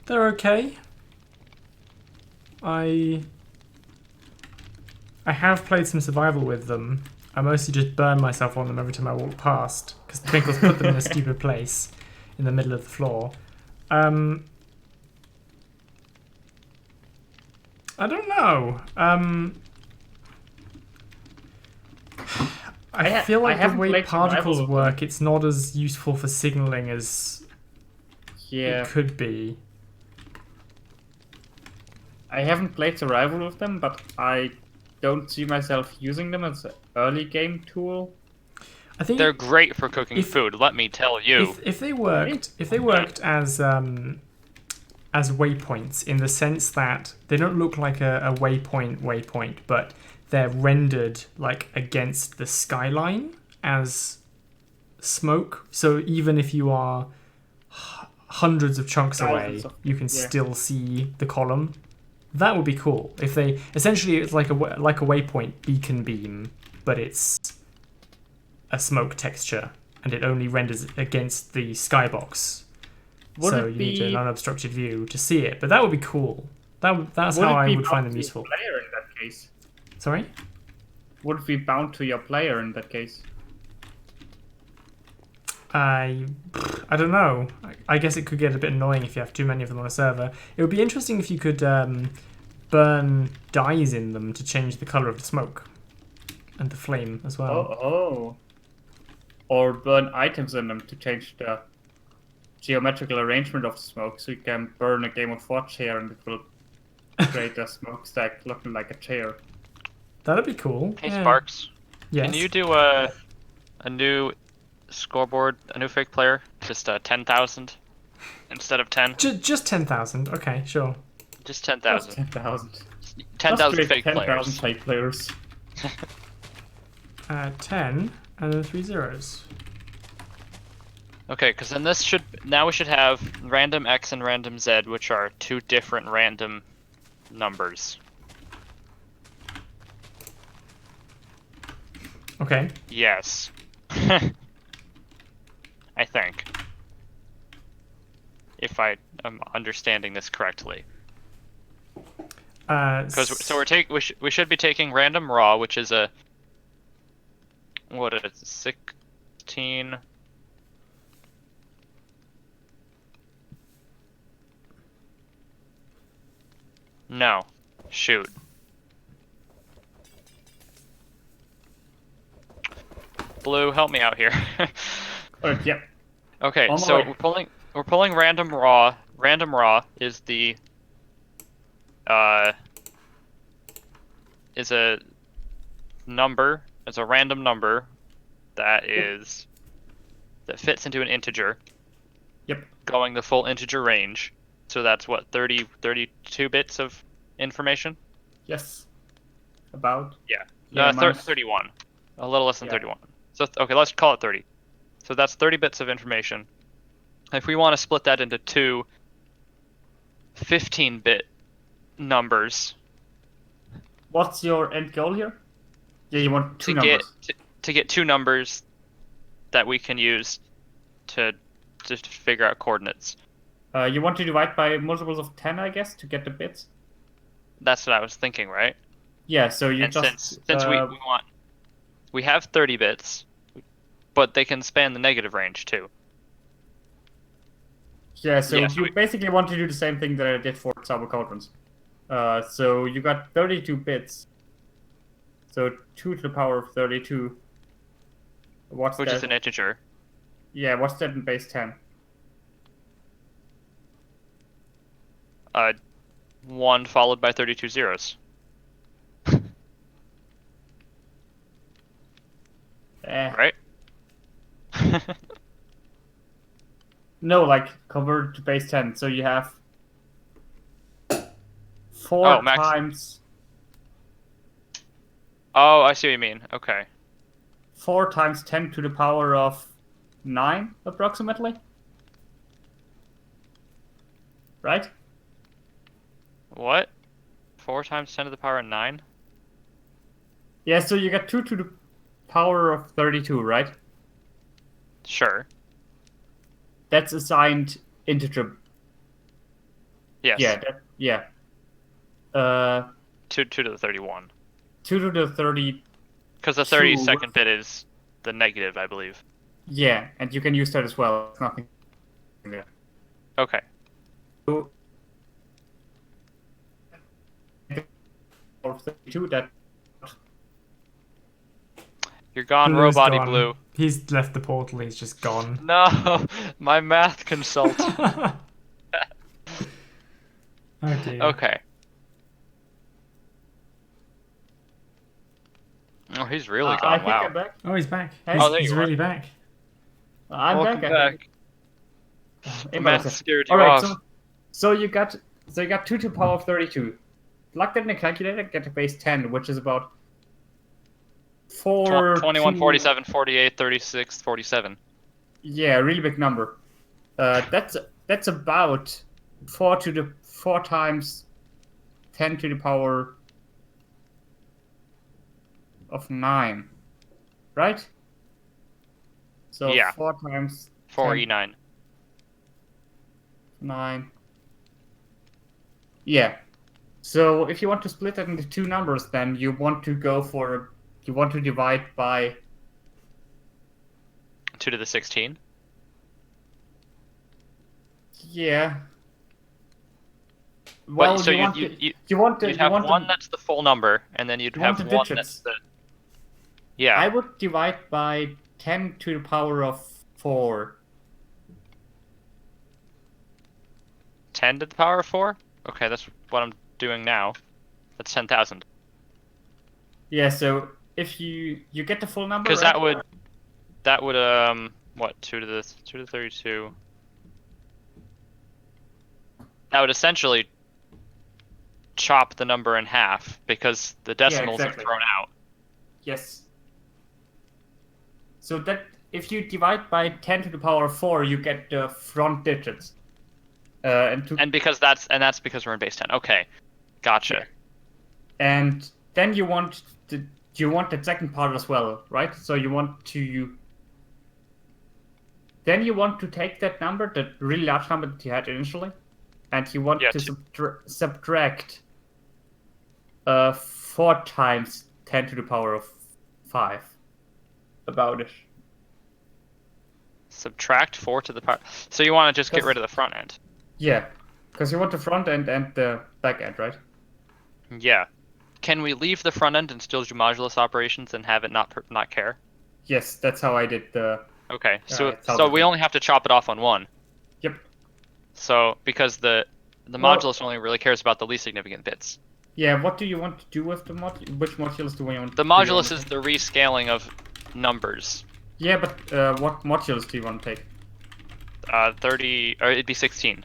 They're okay. I have played some survival with them. I mostly just burn myself on them every time I walk past because the Twinkles put them in a stupid place in the middle of the floor. I don't know. I feel like the haven't way played survival particles with them. work, it's not as useful for signaling as Yeah. it could be. I haven't played survival with them, but I don't see myself using them as an early game tool. I think They're great for cooking If- food, let me tell you. if they worked as waypoints in the sense that they don't look like a waypoint, but they're rendered like against the skyline as smoke. So even if you are hundreds of chunks away, Thousands of- you can yeah. still see the column. That would be cool. If they essentially it's like a waypoint beacon beam, but it's a smoke texture and it only renders against the skybox. Would So it you need be- an unobstructed view to see it. But that would be cool. That's Would how it I be would find bound them to useful. your player in that case? Sorry? Would it be bound to your player in that case? I don't know. I guess it could get a bit annoying if you have too many of them on a server. It would be interesting if you could burn dyes in them to change the color of the smoke and the flame as well. Oh. Or burn items in them to change the geometrical arrangement of the smoke, so you can burn a Game of War chair and it will create a smokestack looking like a chair. That'd be cool. Hey Yeah. Sparks, Yes. can you do a new scoreboard, a new fake player, just 10,000 instead of 10? Just 10,000. Okay, sure. Just Just 10,000. 10,000. 10,000 fake 10,000 players. fake players. 10 and then 3 zeros. Okay, because then now we should have random X and random Z, which are two different random numbers. Okay. Yes. I think. If I am understanding this correctly. Because we should be taking random raw, which is a what is it, 16. No. Shoot. Blue, help me out here. Yep. Okay, On my so way. we're pulling random raw. Random raw is the is a number. It's a random number that fits into an integer. Yep. Going the full integer range. So that's what, 32 bits of information? Yes. About. Yeah. Yeah, No, mine's- 31. A little less than Yeah. 31. So okay, let's call it 30. So that's 30 bits of information. If we want to split that into two 15-bit numbers What's your end goal here? Yeah, you want two to get numbers. to get two numbers that we can use to just figure out coordinates. You want to divide by multiples of 10, I guess, to get the bits? That's what I was thinking, right? Yeah, so you And just... since we have 30 bits, but they can span the negative range too. Yeah, so Yeah, so you we- basically want to do the same thing that I did for Sabo Cauldrons. So you got 32 bits. So 2 to the power of 32. What's Which that? is an integer. Yeah, what's that in base 10? 1 followed by 32 zeros. Right? No, like convert to base 10. So you have 4 Oh, max- times Oh, I see what you mean. Okay. 4 times 10 to the power of 9, approximately. Right? What? 4 times 10 to the power of 9? Yeah, so you got 2 to the power of 32, right? Sure. That's assigned integer. Yes. Yeah. 2 to the 31. 2 to the 30. Because the 32nd bit is the negative, I believe. Yeah, and you can use that as well. It's nothing there. Okay. So, of 32, that You're gone, Blue's Robot gone. Blue. He's left the portal. He's just gone. No, my math consultant. Oh dear. Okay. Oh, he's really I gone. think Wow. I'm back. Oh, he's back. Hey. He's, Oh, there he's you really back. I'm Welcome back. I think. The Impressive. math scared you All right, off. so you got 2 to the power of 32. Plug that in a calculator, get to base 10, which is about 4 21, to- 47, 48, 36, 47. Yeah, really big number. That's about 4 times 10 to the power of 9, right? So Yeah. 4 times 4E9. 9. Yeah. So if you want to split that into two numbers, then you want to2 to the 16. Yeah. But Well, so you want you'd have one that's the full number, and then you'd you want have the one that's digits. the yeah. I would divide by 10 to the power of 4. 10 to the power of 4? Okay, that's what I'm doing now. That's 10,000. Yeah, so if you get the full number, Because right? that would what 2 to the 32. That would essentially chop the number in half because the Yeah, decimals are exactly. thrown out. Yes. So that if you divide by 10 to the power of 4, you get the front digits. And that's because we're in base 10. Okay, gotcha. Yeah. And then you want the second part as well, right? So you want to then you want to take that number, that really large number that you had initially, and you want Yeah, to subtract 4 times 10 to the power of 5 about it. subtract 4 to the power. So you want to just get 'Cause- rid of the front end. Yeah, because you want the front end and the back end, right? Yeah. Can we leave the front end and still do modulus operations and have it not care? Yes, that's how I did the. Okay, so it's how so the we thing. only have to chop it off on one. Yep. So because the Well- modulus only really cares about the least significant bits. Yeah, what do you want to do with the which modules do we want? The do you want modulus to is take? the rescaling of numbers. Yeah, but what modules do you want to take? 30 or it'd be 16.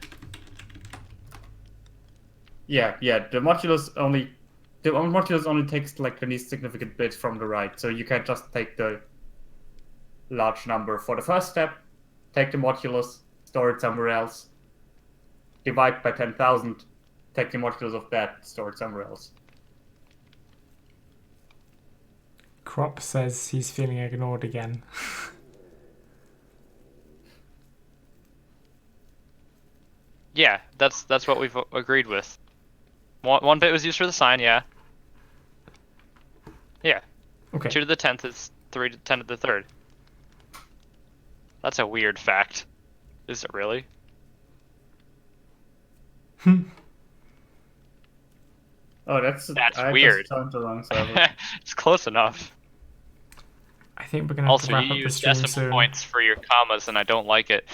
Yeah, the modulus only takes like the least significant bit from the right, so you can't just take the large number for the first step, take the modulus, store it somewhere else, divide by 10,000, take the modulus of that, store it somewhere else. Crop says he's feeling ignored again. Yeah, that's what we've agreed with. One bit was used for the sign, yeah. Yeah. Okay. 2 to the 10th is 3 to 10 to the 3rd. That's a weird fact. Is it really? Oh, that's I weird. Just found the wrong server. It's close enough. I think we're gonna have to Also, wrap you up the use stream decimal soon. points for your commas, and I don't like it.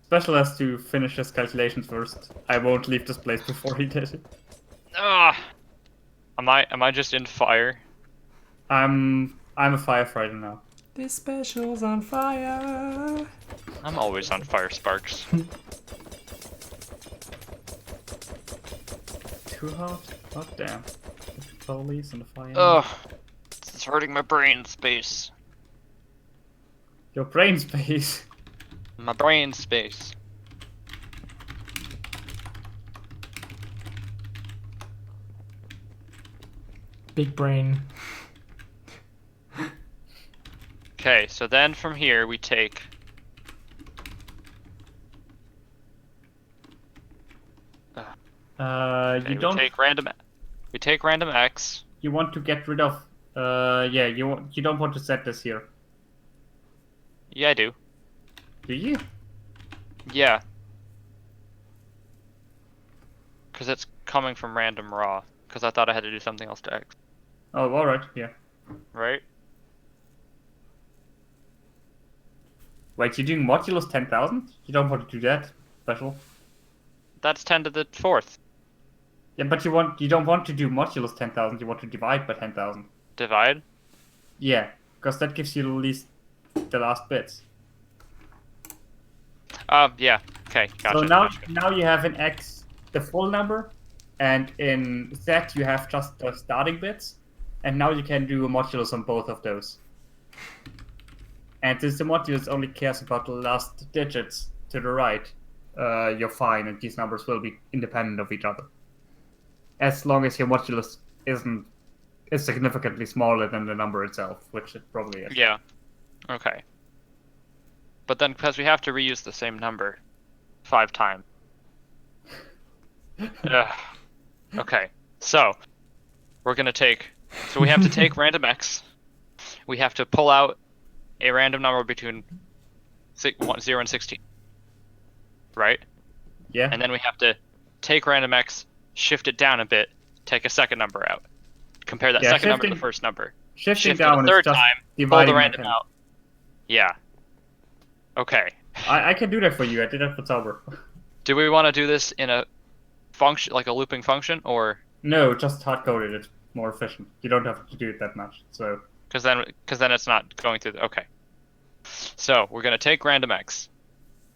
Special has to finish his calculations first. I won't leave this place before he does it. Ah, am I just in fire? I'm a firefighter now. This special's on fire. I'm always on fire, Sparks. Too hot? Oh damn. The police and the fire. Ugh, it's hurting my brain space. Your brain space. My brain space. Big brain. Okay, so then from here we take. Okay, You don't. We take random x. You want to get rid of. Yeah. You don't want to set this here, Yeah, I do. do you? Yeah. Because it's coming from random raw. Because I thought I had to do something else to x. Oh, all right. Yeah. Right? Wait, you're doing modulus 10,000? You don't want to do that special. That's 10 to the 4th. Yeah, but you don't want to do modulus 10,000. You want to divide by 10,000. Divide? Yeah, because that gives you at least the last bits. Yeah. Okay, gotcha. So now, gotcha. now you have in X the full number, and in Z you have just the starting bits, and now you can do a modulus on both of those. And since the modulus only cares about the last digits to the right, you're fine, and these numbers will be independent of each other. As long as your modulus is significantly smaller than the number itself, which it probably is. Yeah. Okay. But then, because we have to reuse the same number 5 times. Ugh. Okay, so we're gonna take. So we have to take random x. We have to pull out a random number between 0 and 16. right? Yeah. And then we have to take random x, shift it down a bit, take a second number out. Compare that Yeah, second number to the shifting- first number. Shifting Shift it down a is third just time, pull the dividing by random 10. out. Yeah. Okay. I can do that for you. I did that for Zauber. Do we want to do this in a function, like a looping function, or No, just hard-coded. It's more efficient. You don't have to do it that much. So because then it's not going through the, okay. So we're gonna take random x.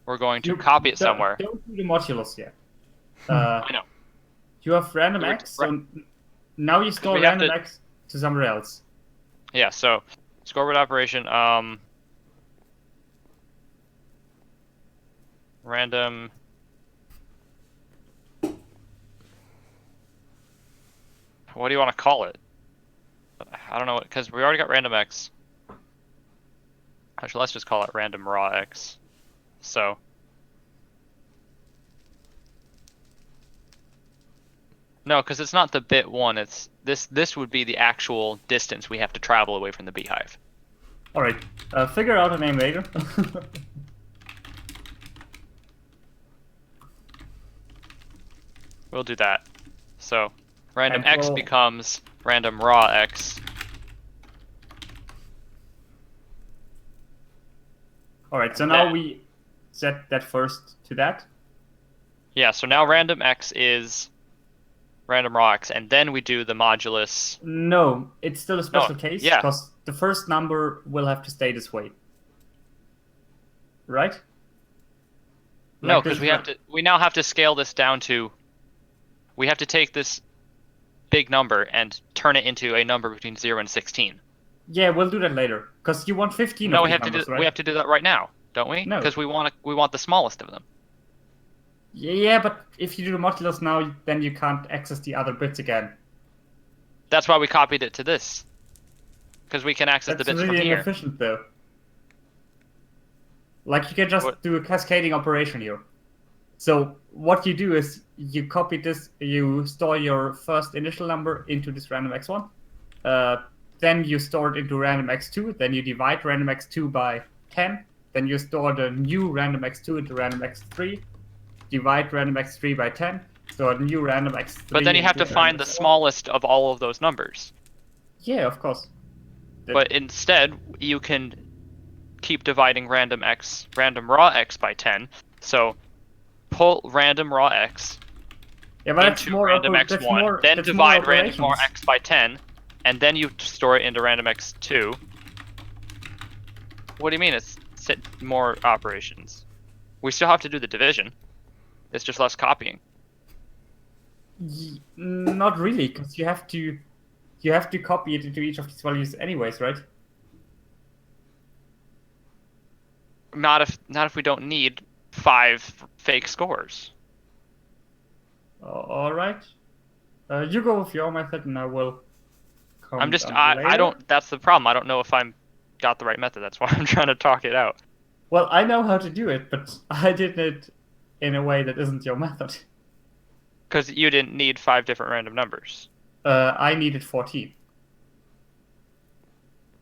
We're going to copy it somewhere. Don't do the modulus yet. I know. You have random Do it- x, so now you store we have random to- x to somewhere else. Yeah. So scoreboard operation. Random. What do you want to call it? I don't know, because we already got random x. Actually, let's just call it random raw x. So. No, because it's not the bit 1. It's this would be the actual distance we have to travel away from the beehive. All right, figure out a name later. We'll do that. So, random And x we'll- becomes random raw x. All right, so now Then- we set that first to that. Yeah, so now random x is random raw x, and then we do the modulus. No, it's still a special case yeah. because the first number will have to stay this way. Right? No, Like because this we now have to scale this down to. We have to take this big number and turn it into a number between 0 and 16. Yeah, we'll do that later because you want 15 No, of we these have numbers, to do right? we have to do that right now, don't we? No. Because we want the smallest of them. Yeah, but if you do the modulus now, then you can't access the other bits again. That's why we copied it to this. Because we can access That's the bits really from here. inefficient, though. Like, you can just What? do a cascading operation here. So, what you do is, you copy this, you store your first initial number into this random x1. Then you store it into random x2, then you divide random x2 by 10. Then you store the new random x2 into random x3. Divide random x3 by 10. Store the new random x3. But then you have to into find the random x4. smallest of all of those numbers. Yeah, of course. But instead, you can keep dividing random raw x by 10. So pull random raw x Yeah, but that's into more random that's x1, more, then that's divide more random raw operations. x by 10, and then you store it into random x2. What do you mean it's more operations? We still have to do the division. It's just less copying. Not really, because you have to copy it into each of these values anyways, right? Not if we don't need 5 fake scores. All right. You go with your method, and I will. I'm just comment on it I later. don't. That's the problem. I don't know if I'm got the right method. That's why I'm trying to talk it out. Well, I know how to do it, but I did it in a way that isn't your method. Because you didn't need 5 different random numbers. I needed 14.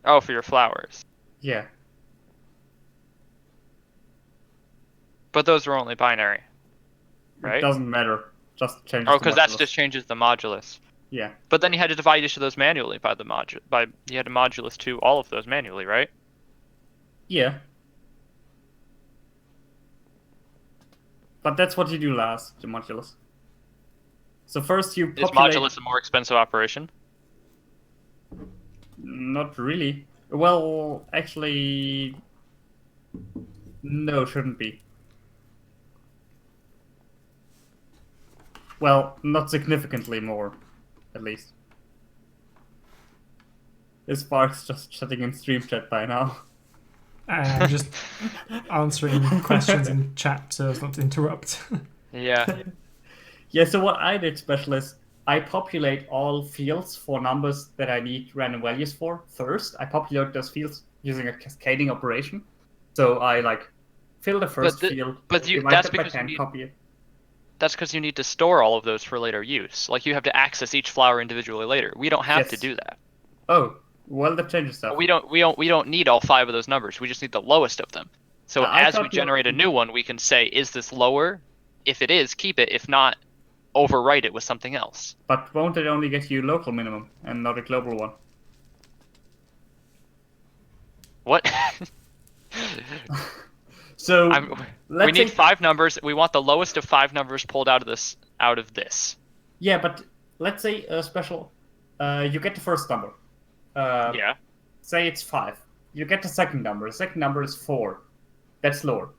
Oh, for your flowers. Yeah. But those were only binary, It right? doesn't matter. Just change. Oh, because that just changes the modulus. Yeah. But then you had to divide each of those manually by the you had to modulus to all of those manually, right? Yeah. But that's what you do last, the modulus. So first you Is populate... modulus a more expensive operation? Not really. Well, actually... No, shouldn't be. Well, not significantly more, at least. This Spark's just shutting in stream chat by now. I'm just answering questions in chat so as not to interrupt. Yeah. Yeah, so what I did special is I populate all fields for numbers that I need random values for first. I populate those fields using a cascading operation. So I like fill the first field, divide that's it by because 10, copy it. That's because you need to store all of those for later use. Like you have to access each flower individually later. We don't have to Yes. do that. Oh, well, that changes stuff. We don't need all 5 of those numbers. We just need the lowest of them. So I as we thought you were- generate a new one, we can say, is this lower? If it is, keep it. If not, overwrite it with something else. But won't it only get you local minimum and not a global one? What? So we let's need say 5 numbers. We want the lowest of 5 numbers pulled out of this. yeah, but let's say a special. You get the first number. Yeah. Say it's 5. You get the second number. The second number is 4. That's lower.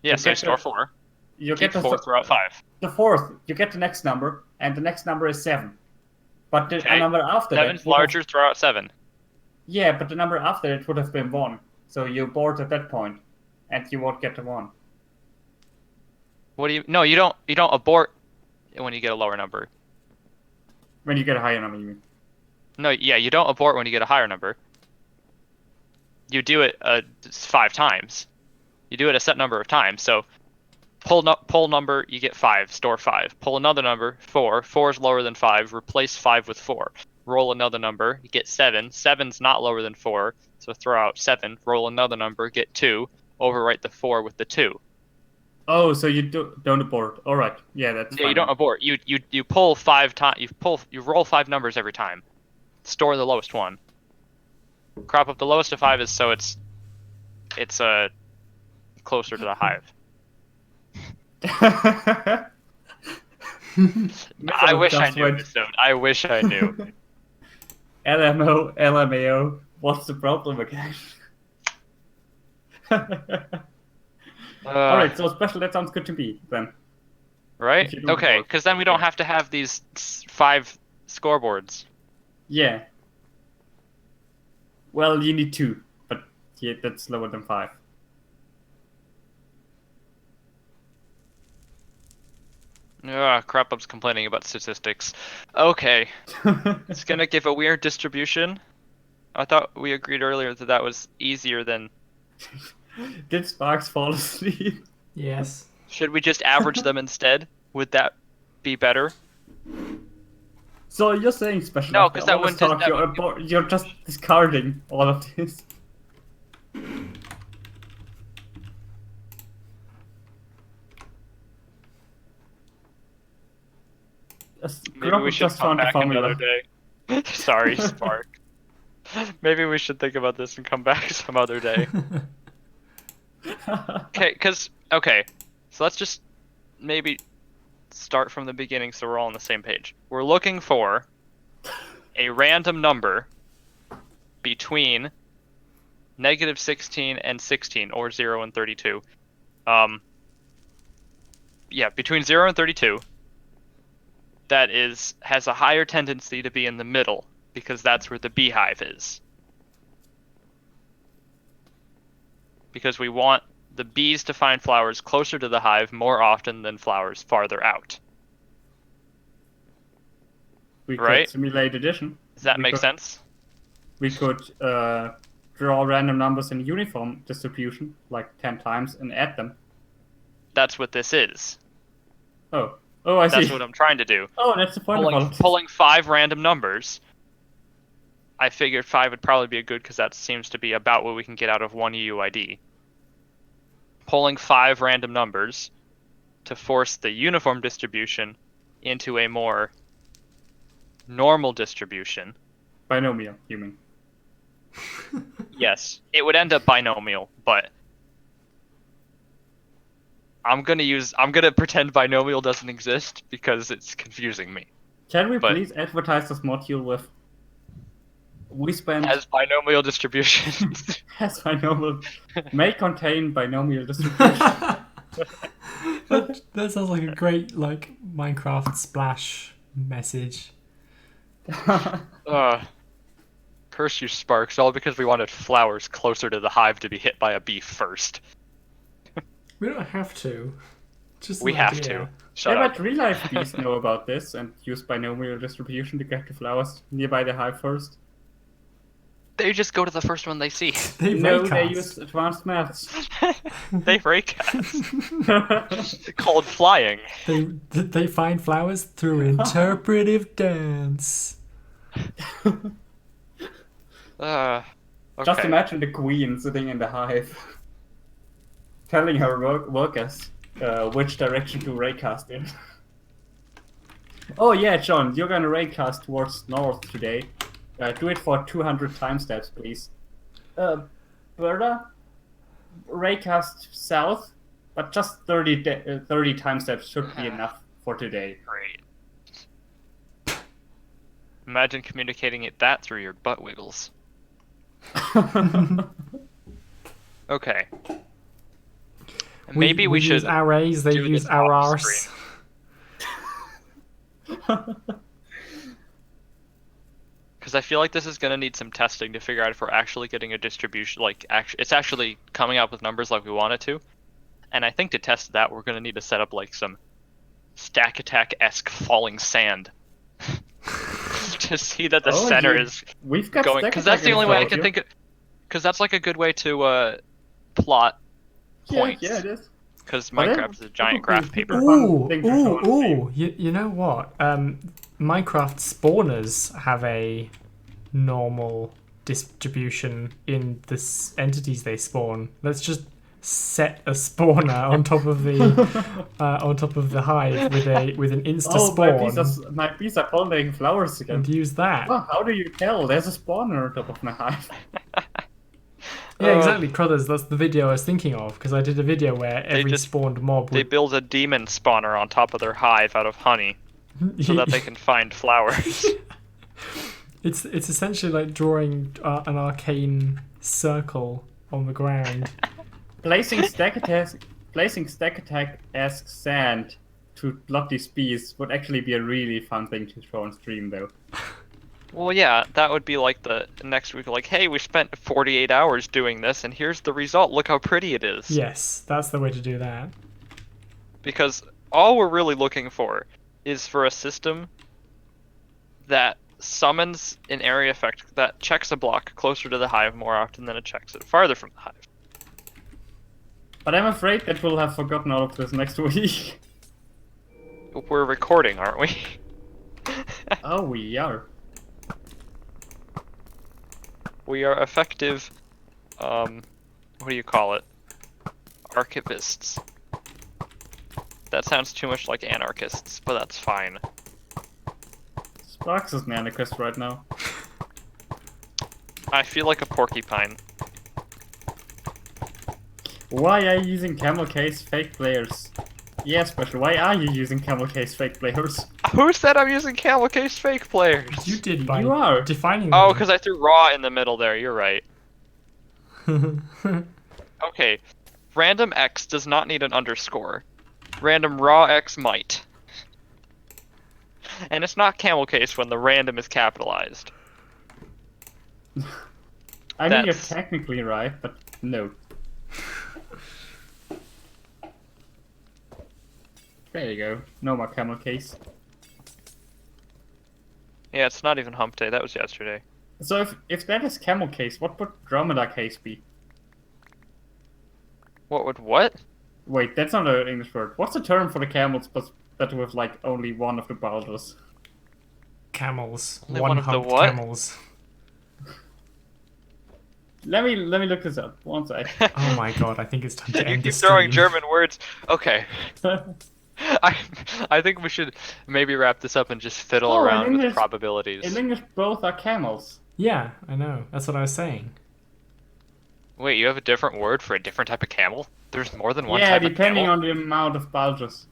Yeah. You So you get store the- 4. You Keep get 4 throughout 5. the fourth. You get the next number, and the next number is 7. But the Okay. number after 7's that would have- larger. Throw out 7. Yeah, but the number after it would have been 1. So you abort at that point, and you won't get the 1. What do you? No, you don't. You don't abort when you get a lower number. When you get a higher number, you mean? No, yeah, you don't abort when you get a higher number. You do it 5 times. You do it a set number of times. So pull number, you get 5, store 5. Pull another number, 4. 4 is lower than 5. Replace 5 with 4. Roll another number, you get 7. 7's not lower than 4, so throw out 7. Roll another number, get 2. Overwrite the 4 with the 2. Oh, so you don't abort. All right. Yeah, that's Yeah, fine. you don't abort. You pull 5 times. You roll 5 numbers every time. Store the lowest one. Crop up the lowest of 5 is so it's closer to the hive. I wish I knew this, though. I wish I knew. LMO, LMAO. What's the problem again? All right, so special. That sounds good to me then. Right? If you don't Okay, abort. because then we don't Yeah. have to have these 5 scoreboards. Yeah. Well, you need 2, but yeah, that's lower than 5. Crop up's complaining about statistics. Okay, it's gonna give a weird distribution. I thought we agreed earlier that that was easier than. Did Sparks fall asleep? Yes. Should we just average them instead? Would that be better? So you're saying special? No, after 'cause that all this wouldn't- talk, you're just discarding all of this. Maybe we should just come found the back formula. another day. Sorry, Spark. Maybe we should think about this and come back some other day. Okay, so let's just maybe start from the beginning so we're all on the same page. We're looking for a random number between -16 and 16, or 0 and 32. Yeah, between 0 and 32. That has a higher tendency to be in the middle, because that's where the beehive is. Because we want the bees to find flowers closer to the hive more often than flowers farther out. We Right? could simulate addition. Does that We make could- sense? We could draw random numbers in uniform distribution, like 10 times, and add them. That's what this is. Oh, I That's see. what I'm trying to do. Oh, that's the point of all of this. Pulling 5 random numbers. I figured 5 would probably be a good, because that seems to be about what we can get out of one UUID. Pulling 5 random numbers to force the uniform distribution into a more normal distribution. Binomial, you mean? Yes, it would end up binomial, but I'm gonna pretend binomial doesn't exist because it's confusing me. Can we But- please advertise this module with we spent As binomial distributions. has binomial may contain binomial distribution. That sounds like a great Minecraft splash message. Curse you, Sparks, all because we wanted flowers closer to the hive to be hit by a bee first. We don't have to. Just We an have idea. to. Shut Yeah, up. but real life bees know about this and use binomial distribution to get the flowers nearby the hive first. They just go to the first one they see. They No, they raycast. use advanced maths. They raycast. Called flying. They find flowers through interpretive dance. Okay. Just imagine the queen sitting in the hive. telling her workers which direction to raycast in. Oh yeah, John, you're gonna raycast towards north today. Do it for 200 time steps, please. Berta, raycast south, but just 30 time steps should be enough for today. Great. Imagine communicating that through your butt wiggles. Okay. Maybe we should use our A's, they do use this our off R's. screen. Because I feel like this is going to need some testing to figure out if we're actually getting a distribution, like it's actually coming up with numbers like we want it to. And I think to test that, we're going to need to set up like some stack attack-esque falling sand to see that the center is We've got going. Because that's the only way I can think of. Because that's like a good way to plot points. Yeah, it is. Because Minecraft is a giant graph paper. Ooh! You know what? Minecraft spawners have a normal distribution in the entities they spawn. Let's just set a spawner on top of the hive with an insta spawn. My bees are pollinating flowers again. And use that. Oh, how do you tell? There's a spawner on top of my hive. Yeah, exactly, Crothers. That's the video I was thinking of, because I did a video where every spawned mob They build a demon spawner on top of their hive out of honey, so that they can find flowers. It's essentially like drawing an arcane circle on the ground. Placing stack attack-esque sand to block these bees would actually be a really fun thing to show on stream, though. Well, yeah, that would be like the next week, like, hey, we spent 48 hours doing this, and here's the result. Look how pretty it is. Yes, that's the way to do that. Because all we're really looking for is for a system that summons an area effect that checks a block closer to the hive more often than it checks it farther from the hive. But I'm afraid that we'll have forgotten all of this next week. We're recording, aren't we? Oh, we are. We are effective, what do you call it? Archivists. That sounds too much like anarchists, but that's fine. Sparks is an anarchist right now. I feel like a porcupine. Why are you using camel case fake players? Yeah, Special, why are you using camel case fake players? Who said I'm using camel case fake players? You did by You are. defining Oh, them. because I threw raw in the middle there, you're right. Okay, random x does not need an underscore. Random raw x might. And it's not camel case when the random is capitalized. I mean, you're technically right, but no. There you go. No more camel case. Yeah, it's not even hump day, that was yesterday. So if that is camel case, what would dromedar case be? What would what? Wait, that's not an English word. What's the term for the camels, but with like only one of the balders? Camels. Only one of the One-humped what? camels. Let me look this up. One sec. Oh my god, I think it's time to You end keep the throwing stream. German words. Okay. I think we should maybe wrap this up and just fiddle Oh, in around with English- probabilities. In English, both are camels. Yeah, I know. That's what I was saying. Wait, you have a different word for a different type of camel? There's more than one Yeah, type depending of on the amount of balders.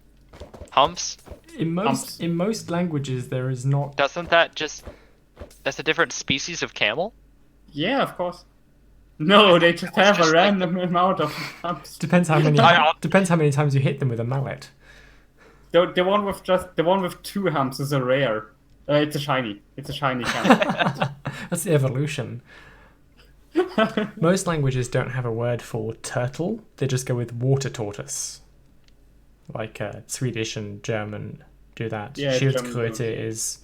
humps? In most languages, there is not. Doesn't that just... That's a different species of camel? Yeah, of course. No, they just have just a like- random amount of humps. Depends how many. I- Depends how many times you hit them with a mallet. The one with two humps is a rare. It's a shiny. It's a shiny camel. That's the evolution. Most languages don't have a word for turtle. They just go with water tortoise. Like Swedish and German do that. Yeah, Schildkröte German is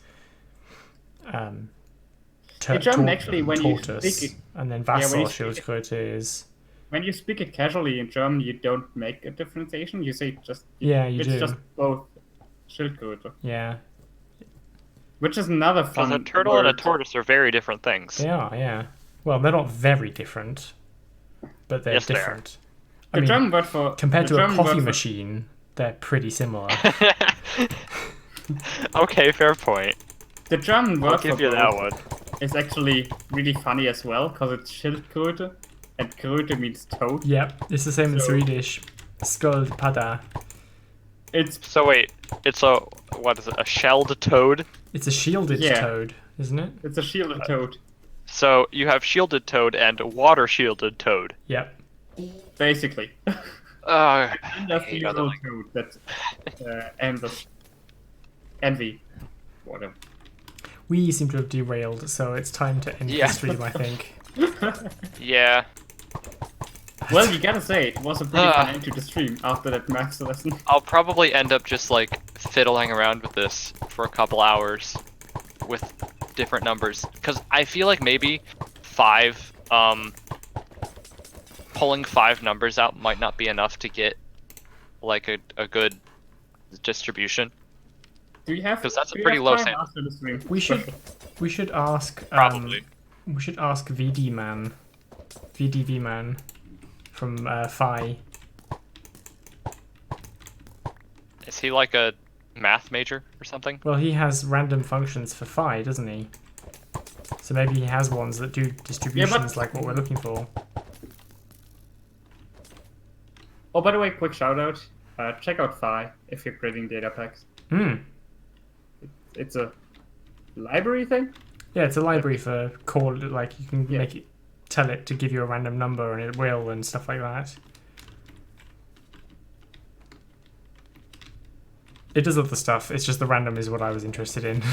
In German, actually, when you tortoise, speak it- and then when you speak it- Wasserschildkröte is. When you speak it casually in German, you don't make a differentiation. You say just Yeah, you it's do. just both Schildkröte, Yeah, which is another fun. Because a turtle and a word. tortoise are very different things. they are. Yeah. Well, they're not very different, but they're Yes, they are. different. The German word for compared the to a German coffee word for- machine, they're pretty similar. Okay, fair point. The German I'll word for give you that boat one. is actually really funny as well, because it's Schildkröte, and Kröte means toad. Yep, it's the same in So- Swedish. Sköldpadda. It's So wait, it's a what is it? A shelled toad? It's a shielded Yeah. toad, isn't it? a shielded toad, So you have shielded toad and water shielded toad. Yep. basically. I And that's the hate other usual languages. toad that envy, whatever. We seem to have derailed, so it's time to end Yeah. the stream, I think. Yeah. Well, you gotta say, it was a pretty fun end to the stream after that maths lesson. I'll probably end up just like fiddling around with this for a couple hours with different numbers, because I feel like maybe pulling 5 numbers out might not be enough to get like a good distribution. Do you have? 'Cause that's a do you pretty have low time sample. after the stream? We should ask Probably. we should ask VDV man from Phi. Is he like a math major or something? Well, he has random functions for Phi, doesn't he? So maybe he has ones that do distributions like what we're looking for. Oh, by the way, quick shout out. Check out Phi if you're creating data packs. It's a library thing. Yeah, it's a library for call. Like you can Yeah. make it, tell it to give you a random number, and it will, and stuff like that. It does other stuff. It's just the random is what I was interested in.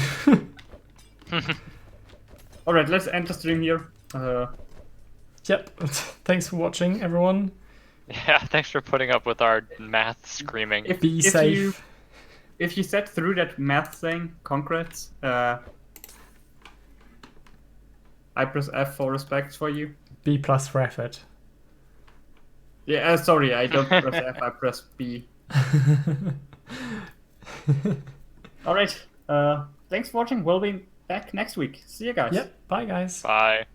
All right, let's end the stream here. Yep. Thanks for watching, everyone. Yeah, thanks for putting up with our math screaming. Be safe. If you sat through that math thing, congrats. I press F for respect for you. B+ for effort. Yeah, sorry, I don't press F, I press B. Alright, thanks for watching. We'll be back next week. See you guys. Yep. Bye, guys. Bye.